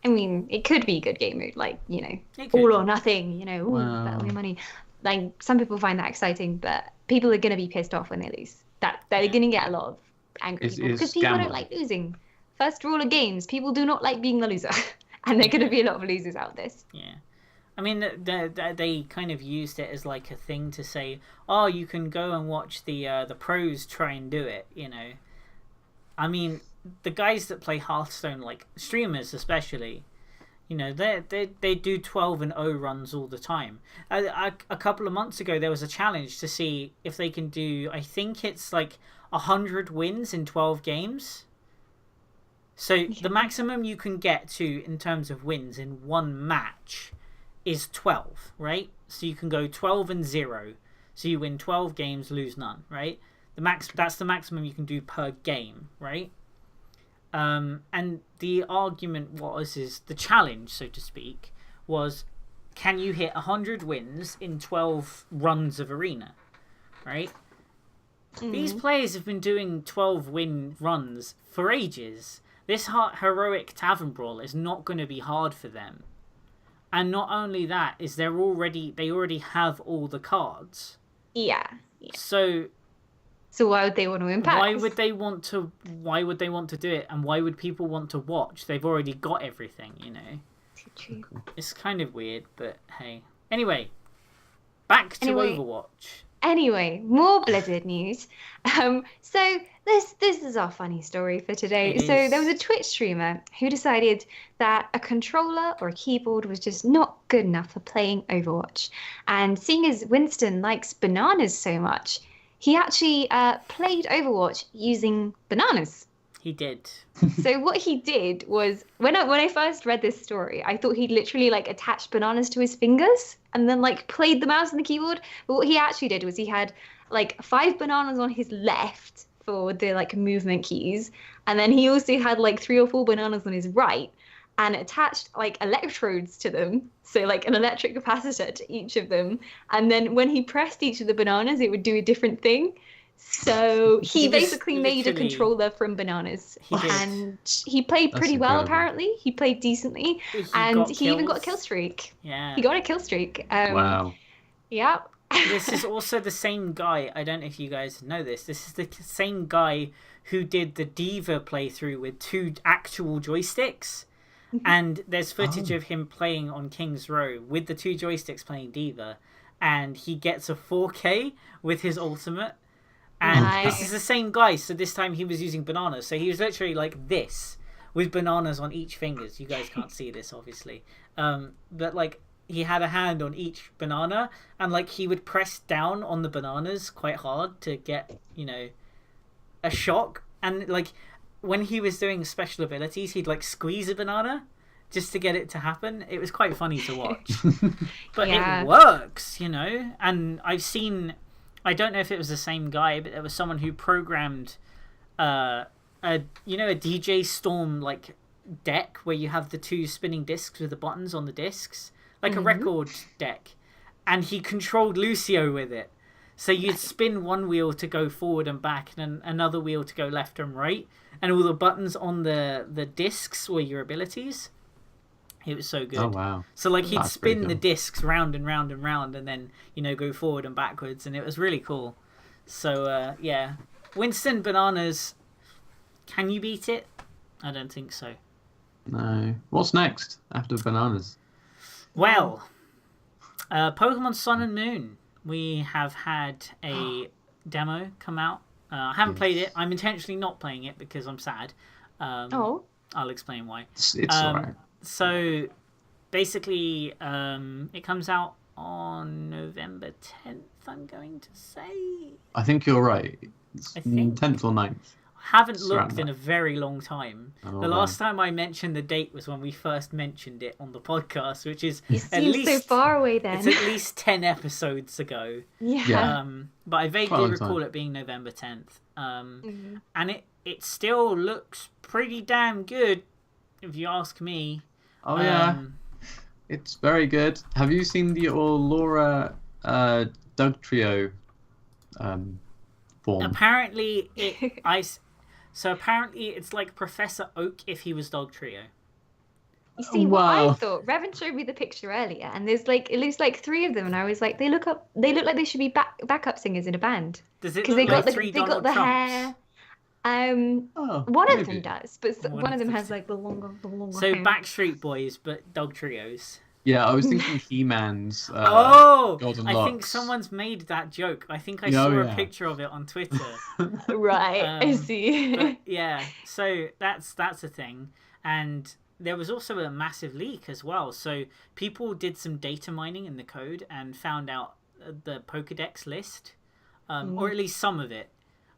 I mean, it could be good game mode, like, you know, all or nothing, you know, bet all your money. Like, some people find that exciting, but people are going to be pissed off when they lose. They're going to get a lot of angry people because people don't like losing. First rule of games, people do not like being the loser. And there are going to be a lot of losers out this. Yeah. I mean, they kind of used it as like a thing to say, oh, you can go and watch the pros try and do it, you know. I mean, the guys that play Hearthstone, like streamers especially, you know, they do 12-0 runs all the time. A couple of months ago, there was a challenge to see if they can do, I think it's like 100 wins in 12 games. So the maximum you can get to in terms of wins in one match is 12, right? So you can go 12-0. So you win 12 games, lose none, right? That's the maximum you can do per game, right? And the argument is the challenge, so to speak, was, can you hit 100 wins in 12 runs of arena, right? These players have been doing 12-win runs for ages. This heroic tavern brawl is not going to be hard for them. And not only that, is they already have all the cards. Yeah. So why would they want to impact? Why would they want to do it, and why would people want to watch? They've already got everything, you know. True. It's kind of weird, but hey. Anyway, back to Overwatch. Anyway, more Blizzard news. So this is our funny story for today. So there was a Twitch streamer who decided that a controller or a keyboard was just not good enough for playing Overwatch. And seeing as Winston likes bananas so much, he actually played Overwatch using bananas. He did. So what he did was, when I first read this story, I thought he'd literally like attached bananas to his fingers and then like played the mouse and the keyboard. But what he actually did was he had like 5 bananas on his left for the like movement keys, and then he also had like 3 or 4 bananas on his right, and attached like electrodes to them, so like an electric capacitor to each of them, and then when he pressed each of the bananas it would do a different thing. So he basically made a controller from bananas, and he played pretty well. Apparently he played decently, and he even got a kill streak. Yeah, he got a kill streak. Wow. Yeah. This is also the same guy, I don't know if you guys know this, this is the same guy who did the D.Va playthrough with 2 actual joysticks. And there's footage of him playing on King's Row with the 2 joysticks playing D.Va, and he gets a 4K with his ultimate. And this is the same guy, so this time he was using bananas. So he was literally like this, with bananas on each fingers. You guys can't see this, obviously. But like, he had a hand on each banana, and like he would press down on the bananas quite hard to get, you know, a shock. And like, when he was doing special abilities, he'd like squeeze a banana just to get it to happen. It was quite funny to watch. But it works, you know. And I've seen, I don't know if it was the same guy, but there was someone who programmed a DJ Storm like deck where you have the 2 spinning discs with the buttons on the discs, like a record deck, and he controlled Lucio with it. So you'd spin one wheel to go forward and back, and another wheel to go left and right, and all the buttons on the discs were your abilities. It was so good. Oh wow! So like he'd spin the discs round and round and round, and then, you know, go forward and backwards, and it was really cool. So yeah, Winston bananas. Can you beat it? I don't think so. No. What's next after bananas? Well, Pokemon Sun and Moon. We have had a demo come out. I haven't played it. I'm intentionally not playing it because I'm sad. I'll explain why. It's alright. So, basically, it comes out on November 10th, I'm going to say. I think you're right. It's 10th or 9th. Haven't looked in a very long time. Oh, the last time I mentioned the date was when we first mentioned it on the podcast, which is at least so far away then. It's at least 10 episodes ago. Yeah. But I vaguely recall it being November 10th. And it still looks pretty damn good, if you ask me. Oh yeah, it's very good. Have you seen the Laura Doug Trio form? Apparently, apparently it's like Professor Oak if he was Dog Trio. You see, what I thought, Revan showed me the picture earlier, and there's like, it looks like 3 of them, and I was like, they look like they should be backup singers in a band. Does it look like they got the hair. One of them does, but one of them has like the longer So hair. Backstreet Boys, but Dog Trios. Yeah, I was thinking He-Man's Golden Locks. I think someone's made that joke. I think I saw a picture of it on Twitter. Right, I see. But yeah, so that's a thing. And there was also a massive leak as well. So people did some data mining in the code and found out the Pokédex list, or at least some of it.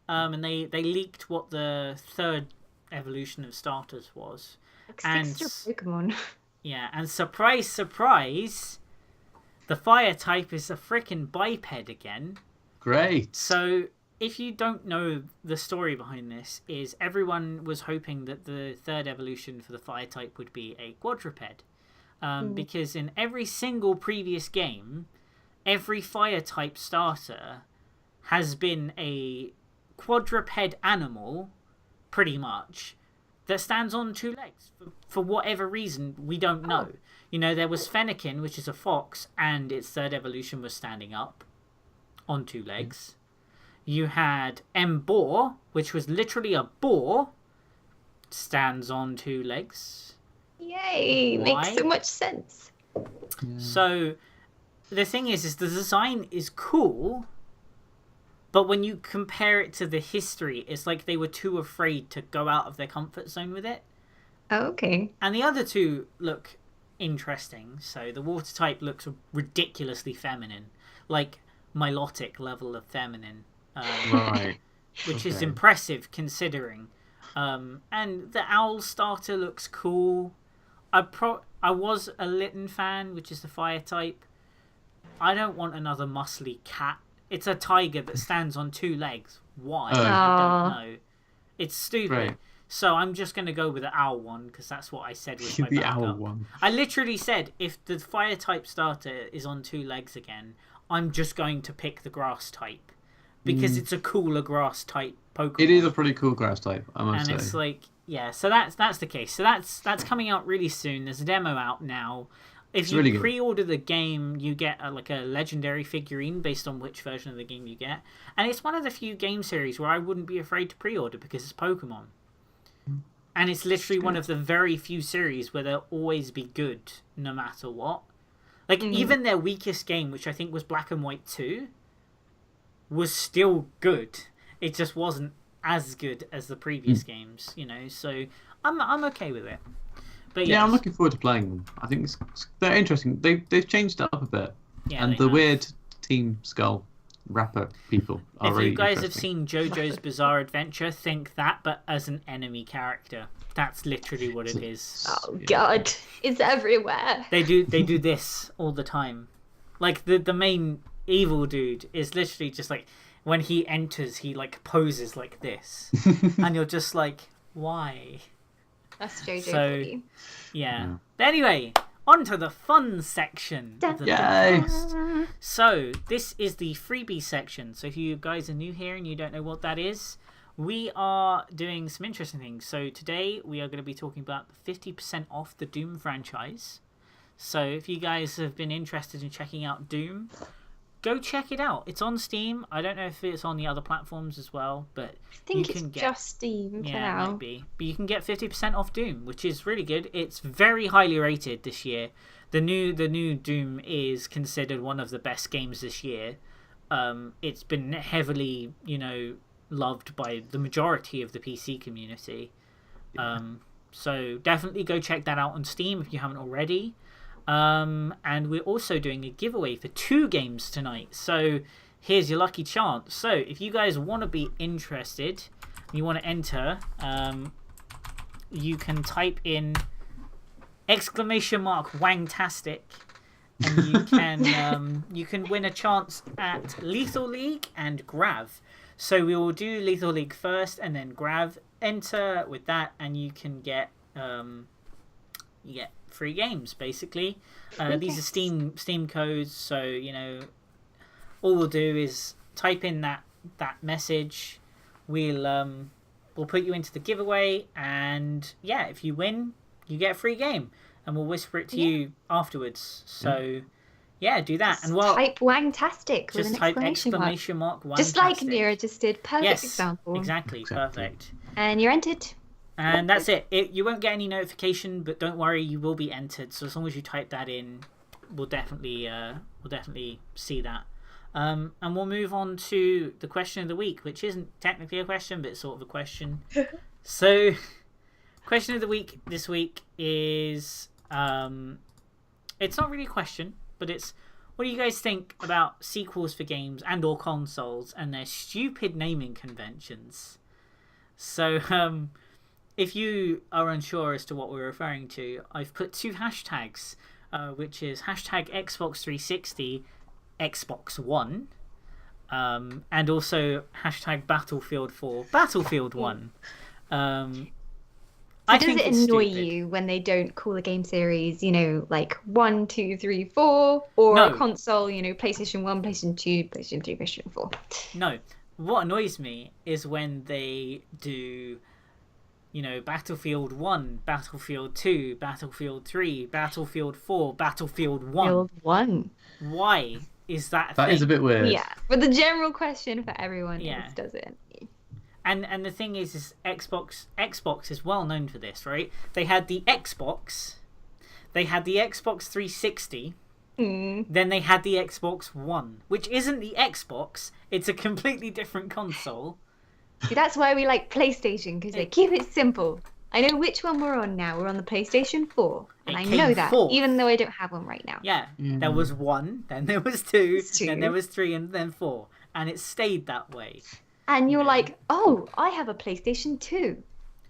And they leaked what the 3rd evolution of starters was. Like 6 Pokemon. Yeah, and surprise, surprise, the fire type is a frickin' biped again. Great. So, if you don't know, the story behind this is everyone was hoping that the 3rd evolution for the fire type would be a quadruped. Because in every single previous game, every fire type starter has been a quadruped animal, pretty much, that stands on 2 legs. For whatever reason, we don't know. You know, there was Fennekin, which is a fox, and its 3rd evolution was standing up on 2 legs. You had Ember, which was literally a boar, stands on 2 legs. Yay! Why? Makes so much sense. Yeah. So, the thing is the design is cool, but when you compare it to the history, it's like they were too afraid to go out of their comfort zone with it. Oh, okay. And the other 2 look interesting. So the water type looks ridiculously feminine, like Milotic level of feminine, Right. which is impressive considering. And the owl starter looks cool. I was a Litten fan, which is the fire type. I don't want another muscly cat. It's a tiger that stands on 2 legs. Why? I don't know. It's stupid. Right. So I'm just going to go with the owl one, because that's what I said was my backup. Owl one. I literally said, if the fire type starter is on 2 legs again, I'm just going to pick the grass type. Because it's a cooler grass type Pokemon. It is a pretty cool grass type, I must say. And it's like, yeah, so that's the case. So that's coming out really soon. There's a demo out now. If you really pre-order the game, you get a legendary figurine based on which version of the game you get. And it's one of the few game series where I wouldn't be afraid to pre-order because it's Pokemon. And it's literally one of the very few series where they'll always be good, no matter what. Like, even their weakest game, which I think was Black and White 2, was still good. It just wasn't as good as the previous games, you know. So I'm okay with it. But yeah, I'm looking forward to playing them. I think they're interesting. They've changed it up a bit. Yeah, and the weird Team Skull rapper people are really interesting. If you guys have seen JoJo's Bizarre Adventure, think that, but as an enemy character. That's literally what it is. Oh God, it's everywhere. They do this all the time. Like the main evil dude is literally just like, when he enters, he like poses like this, and you're just like, why? That's JoJo so, for you. Yeah. But anyway, on to the fun section. Yay! So, this is the freebie section. So, if you guys are new here and you don't know what that is, we are doing some interesting things. So, today we are going to be talking about 50% off the Doom franchise. So, if you guys have been interested in checking out Doom, go check it out. It's on Steam. I don't know if it's on the other platforms as well, but I think it's just Steam for now. It might be. But you can get 50% off Doom, which is really good. It's very highly rated this year. The new Doom is considered one of the best games this year. It's been heavily, loved by the majority of the PC community. So definitely go check that out on Steam if you haven't already. And we're also doing a giveaway for 2 games tonight. So here's your lucky chance. So if you guys want to be interested, you want to enter, you can type in !Wangtastic, and you can win a chance at Lethal League and Grav. So we will do Lethal League first, and then Grav. Enter with that, and you can get free games basically. These are Steam codes, so all we'll do is type in that message. We'll put you into the giveaway, and if you win, you get a free game, and we'll whisper it to you afterwards. So do that. Just type Wangtastic with an exclamation mark. Just like Mira just did. Perfect example. Exactly. Perfect. And you're entered. And that's it. You won't get any notification, but don't worry, you will be entered. So as long as you type that in, we'll definitely see that. And we'll move on to the question of the week, which isn't technically a question, but it's sort of a question. So, question of the week this week is it's not really a question, but it's, what do you guys think about sequels for games and or consoles and their stupid naming conventions? So, if you are unsure as to what we're referring to, I've put 2 hashtags, which is hashtag Xbox 360, Xbox One, and also hashtag Battlefield 4, Battlefield 1. So does it annoy you when they don't call a game series, like 1, 2, 3, 4, or a console, PlayStation 1, PlayStation 2, PlayStation 3, PlayStation 4? No. What annoys me is when they do, Battlefield 1, Battlefield 2, Battlefield 3, Battlefield 4, Battlefield 1. Battlefield 1. Why is that a thing? That is a bit weird. Yeah, but the general question for everyone is, does it? And the thing is Xbox is well known for this, right? They had the Xbox, they had the Xbox 360, then they had the Xbox One, which isn't the Xbox, it's a completely different console. See, that's why we like PlayStation, because they keep it simple. I know which one we're on now. We're on the PlayStation 4. And I know that, even though I don't have one right now. Yeah, there was 1, then there was 2, then there was 3, and then 4. And it stayed that way. And you're like, oh, I have a PlayStation 2.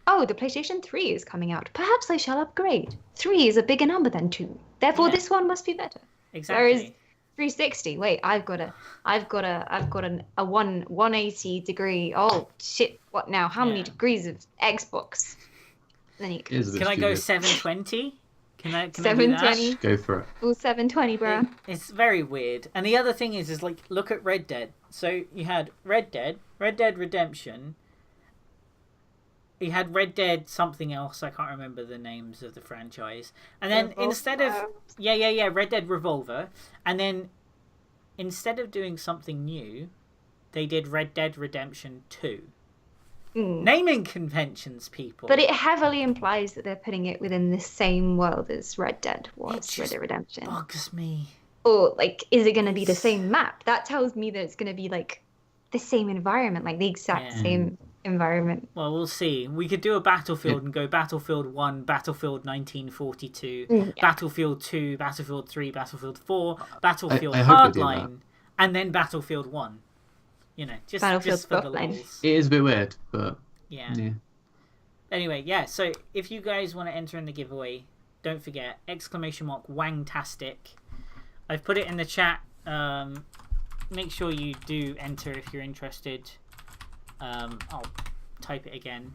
Oh, the PlayStation 3 is coming out. Perhaps I shall upgrade. 3 is a bigger number than 2. Therefore, this one must be better. Exactly. Whereas 360, wait, I've got a 180 degree. Oh shit! What now? How many degrees of Xbox? Then you can I go 720? Can I 720? Go for it. Ooh, 720, bro. It's very weird. And the other thing is like, look at Red Dead. So you had Red Dead Redemption. You had Red Dead something else. I can't remember the names of the franchise. And then instead of Red Dead Revolver, and then instead of doing something new, they did Red Dead Redemption 2. Naming conventions, people. But it heavily implies that they're putting it within the same world as Red Dead was. Red Dead Redemption bugs me. Or like, is it going to be the same map? That tells me that it's going to be like the same environment, like the exact same environment. Well, we'll see. We could do a Battlefield and go Battlefield 1, Battlefield 1942, Battlefield 2, Battlefield 3, Battlefield 4, Battlefield Hardline, and then Battlefield 1. Just for the lulz. It is a bit weird, but yeah. Anyway, so if you guys want to enter in the giveaway, don't forget !Wangtastic. I've put it in the chat. Make sure you do enter if you're interested. I'll type it again,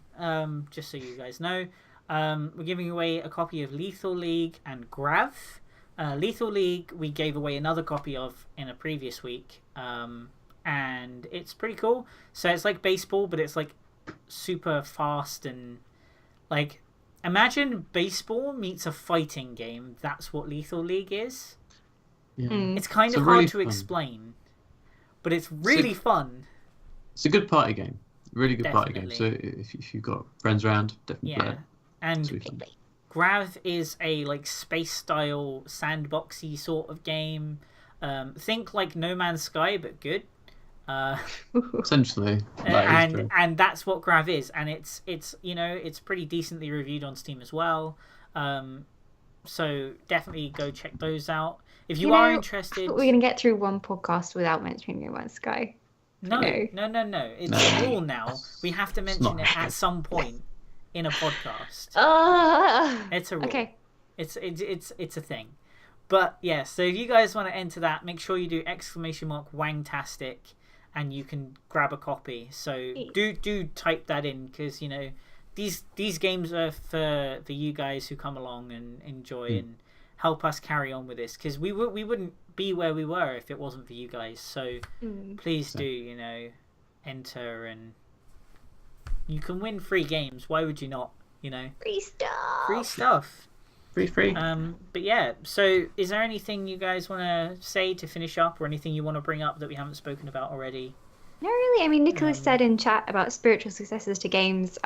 just so you guys know. We're giving away a copy of Lethal League and Grav. Lethal League we gave away another copy of in a previous week, and it's pretty cool. So it's like baseball, but it's like super fast, and like, imagine baseball meets a fighting game. That's what Lethal League is. It's kind of hard to explain, but it's really fun. It's a good party game. Really good party game. So if you've got friends around, definitely play it. And Grav is a like space style sandboxy sort of game. Think like No Man's Sky, but good. Essentially. And that's what Grav is, and it's it's pretty decently reviewed on Steam as well. So definitely go check those out if you are interested. We're gonna get through one podcast without mentioning No Man's Sky. No. It's a rule now. We have to mention it at some point in a podcast. It's a rule. Okay. It's a thing. But yeah, so if you guys want to enter that, make sure you do !Wangtastic, and you can grab a copy. So do type that in, because these games are for you guys who come along and enjoy and help us carry on with this, because we wouldn't be where we were if it wasn't for you guys. So please do enter, and you can win free games. Why would you not? Free stuff. Free. But yeah, so is there anything you guys want to say to finish up, or anything you want to bring up that we haven't spoken about already? No, really. I mean, Nicholas said in chat about spiritual successors to games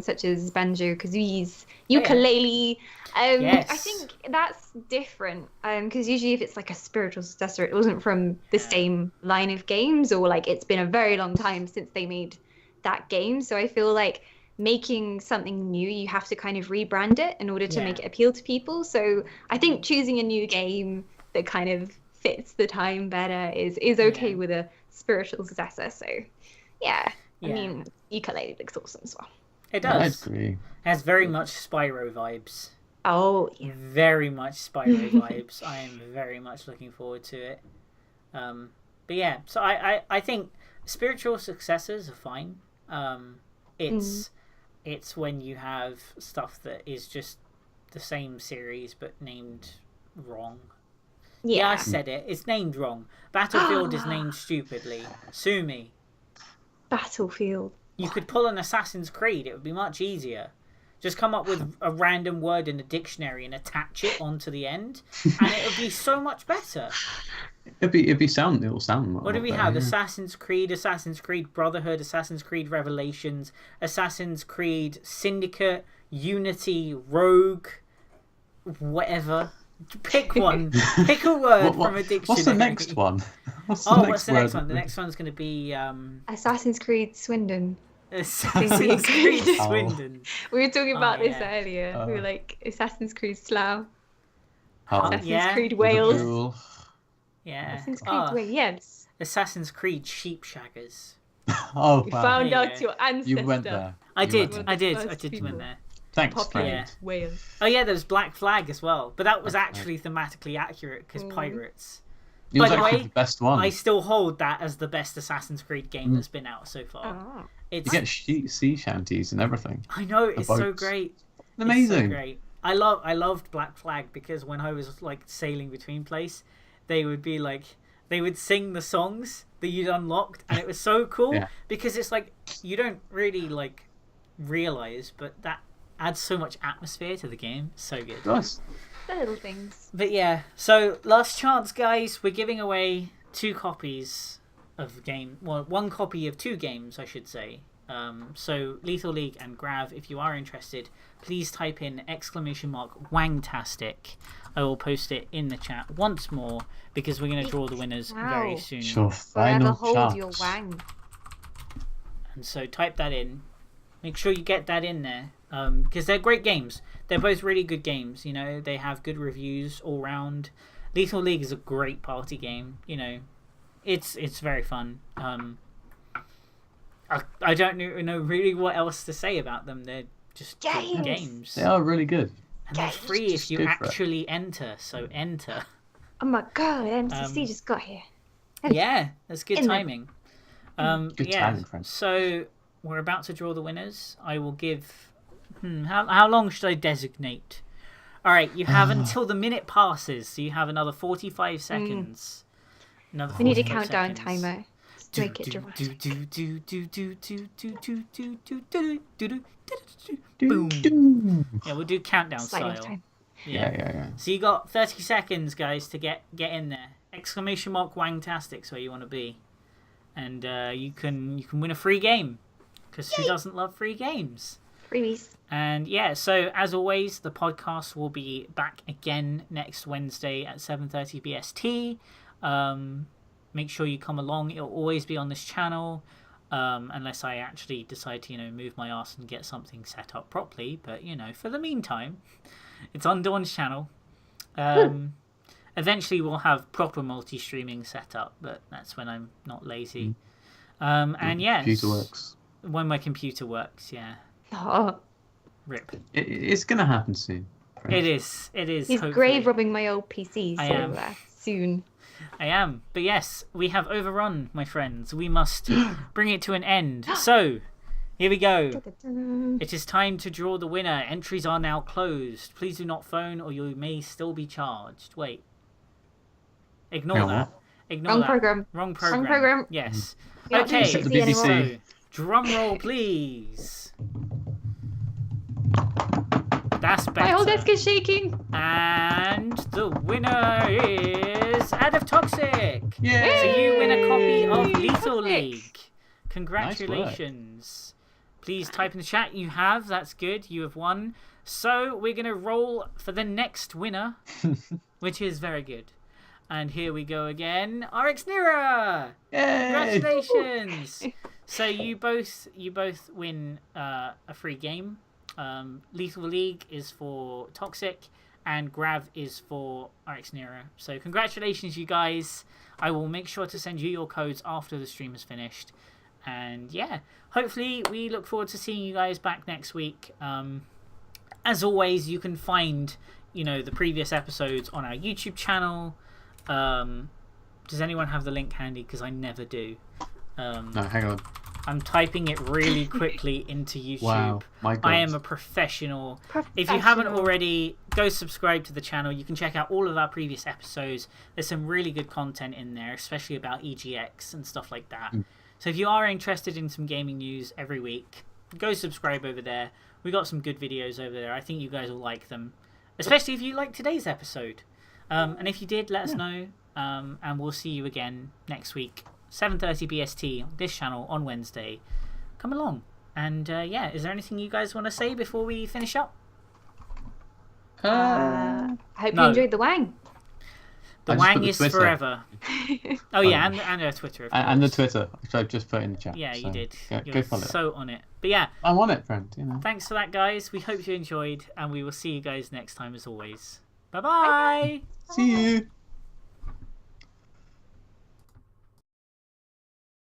such as Banjo-Kazooie's ukulele. Yes. I think that's different because usually if it's like a spiritual successor, it wasn't from the same line of games, or like it's been a very long time since they made that game. So I feel like making something new, you have to kind of rebrand it in order to make it appeal to people. So I think choosing a new game that kind of fits the time better is okay with a spiritual successor. So I mean, ukulele looks awesome as well. It does. I agree. It has very much Spyro vibes. Oh yeah, very much Spyro vibes. I am very much looking forward to it. But yeah, so I think spiritual successors are fine. It's when you have stuff that is just the same series but named wrong. Yeah, I said it. It's named wrong. Battlefield is named stupidly. Sue me. Battlefield. You could pull an Assassin's Creed. It would be much easier. Just come up with a random word in a dictionary and attach it onto the end, and it would be so much better. It'll sound. What do we have? Assassin's Creed Brotherhood, Assassin's Creed Revelations, Assassin's Creed Syndicate, Unity, Rogue, whatever. Pick one. Pick a word from a dictionary. What's the next one? What's the next one? The next one's going to be Assassin's Creed Swindon. Assassin's Creed Swindon. We were talking about this earlier. We were like Assassin's Creed Slough. Assassin's Creed Wales. Yeah. Assassin's Creed Wales. Yes. Assassin's Creed Sheepshaggers. You found out your ancestor. You went there. I did went there. Thanks, Wales. Oh yeah, there was Black Flag as well, but that was actually thematically accurate because pirates. It was By the way, the best one. I still hold that as the best Assassin's Creed game that's been out so far. You get sea shanties and everything. I know, it's so great. Amazing. It's so great. I loved Black Flag because when I was like sailing between places, they would sing the songs that you'd unlocked, and it was so cool because it's like you don't really like realize, but that adds so much atmosphere to the game. So good. Nice. The little things. But yeah, so last chance, guys. We're giving away 2 copies of game. Well, 1 copy of 2 games, I should say. So Lethal League and Grav, if you are interested, please type in !Wangtastic. I will post it in the chat once more because we're going to draw the winners very soon. Sure, forever hold your wang. And so type that in. Make sure you get that in there. Because they're great games. They're both really good games. They have good reviews all round. Lethal League is a great party game. It's very fun. I don't know really what else to say about them. They're just good games. They are really good. And they're free if you actually enter. So enter. Oh my god, MCC just got here. Yeah, that's good timing. Good timing, friend. So we're about to draw the winners. I will give. How long should I designate? All right, you have until the minute passes, so you have another 45 seconds. We need a countdown timer to make it dramatic. Boom. Yeah, we'll do countdown style. Yeah. So you got 30 seconds, guys, to get in there. !Wangtastic's where you want to be, and you can win a free game because who doesn't love free games? Freebies. And yeah, so as always, the podcast will be back again next Wednesday at 7:30 BST. Make sure you come along. It'll always be on this channel, unless I actually decide to move my ass and get something set up properly. But for the meantime, it's on Dawn's channel. Eventually we'll have proper multi-streaming set up, but that's when I'm not lazy. And yes, computer works. When my computer works, yeah. Oh. Rip. It's gonna happen soon. It is. He's hopefully. grave robbing my old PC, so soon. I am. But yes, we have overrun, my friends. We must bring it to an end. So, here we go. It is time to draw the winner. Entries are now closed. Please do not phone or you may still be charged. Wait. Ignore that. Wrong program. Wrong program. Yes. Okay, so drum roll, please. That's better. My whole desk is shaking. And the winner is Ad of Toxic. Yay! So you win a copy of Lethal League. Congratulations. Nice. Please type in the chat. You have. That's good. You have won. So we're going to roll for the next winner, which is very good. And here we go again. RX Nira! Yay! Congratulations! So you both win a free game. Lethal League is for Toxic, and Grav is for RX Nira. So congratulations, you guys. I will make sure to send you your codes after the stream is finished. And yeah, hopefully we look forward to seeing you guys back next week. As always, you can find the previous episodes on our YouTube channel. Does anyone have the link handy? Because I never do. No, hang on. I'm typing it really quickly into YouTube. Wow, my God. I am a professional. If you haven't already, go subscribe to the channel. You can check out all of our previous episodes. There's some really good content in there, especially about EGX and stuff like that. So if you are interested in some gaming news every week, go subscribe over there. We got some good videos over there. I think you guys will like them, especially if you like today's episode. And if you did, let us know. And we'll see you again next week. 7:30 BST on this channel on Wednesday. Come along. And yeah, is there anything you guys want to say before we finish up? I hope you enjoyed the WANG. The WANG is forever. Oh yeah, and our Twitter. Of course. And the Twitter, which I've just put in the chat. Yeah, you did. Go follow it. So on it. But yeah, I'm on it, friend. Thanks for that, guys. We hope you enjoyed, and we will see you guys next time as always. Bye-bye. See you.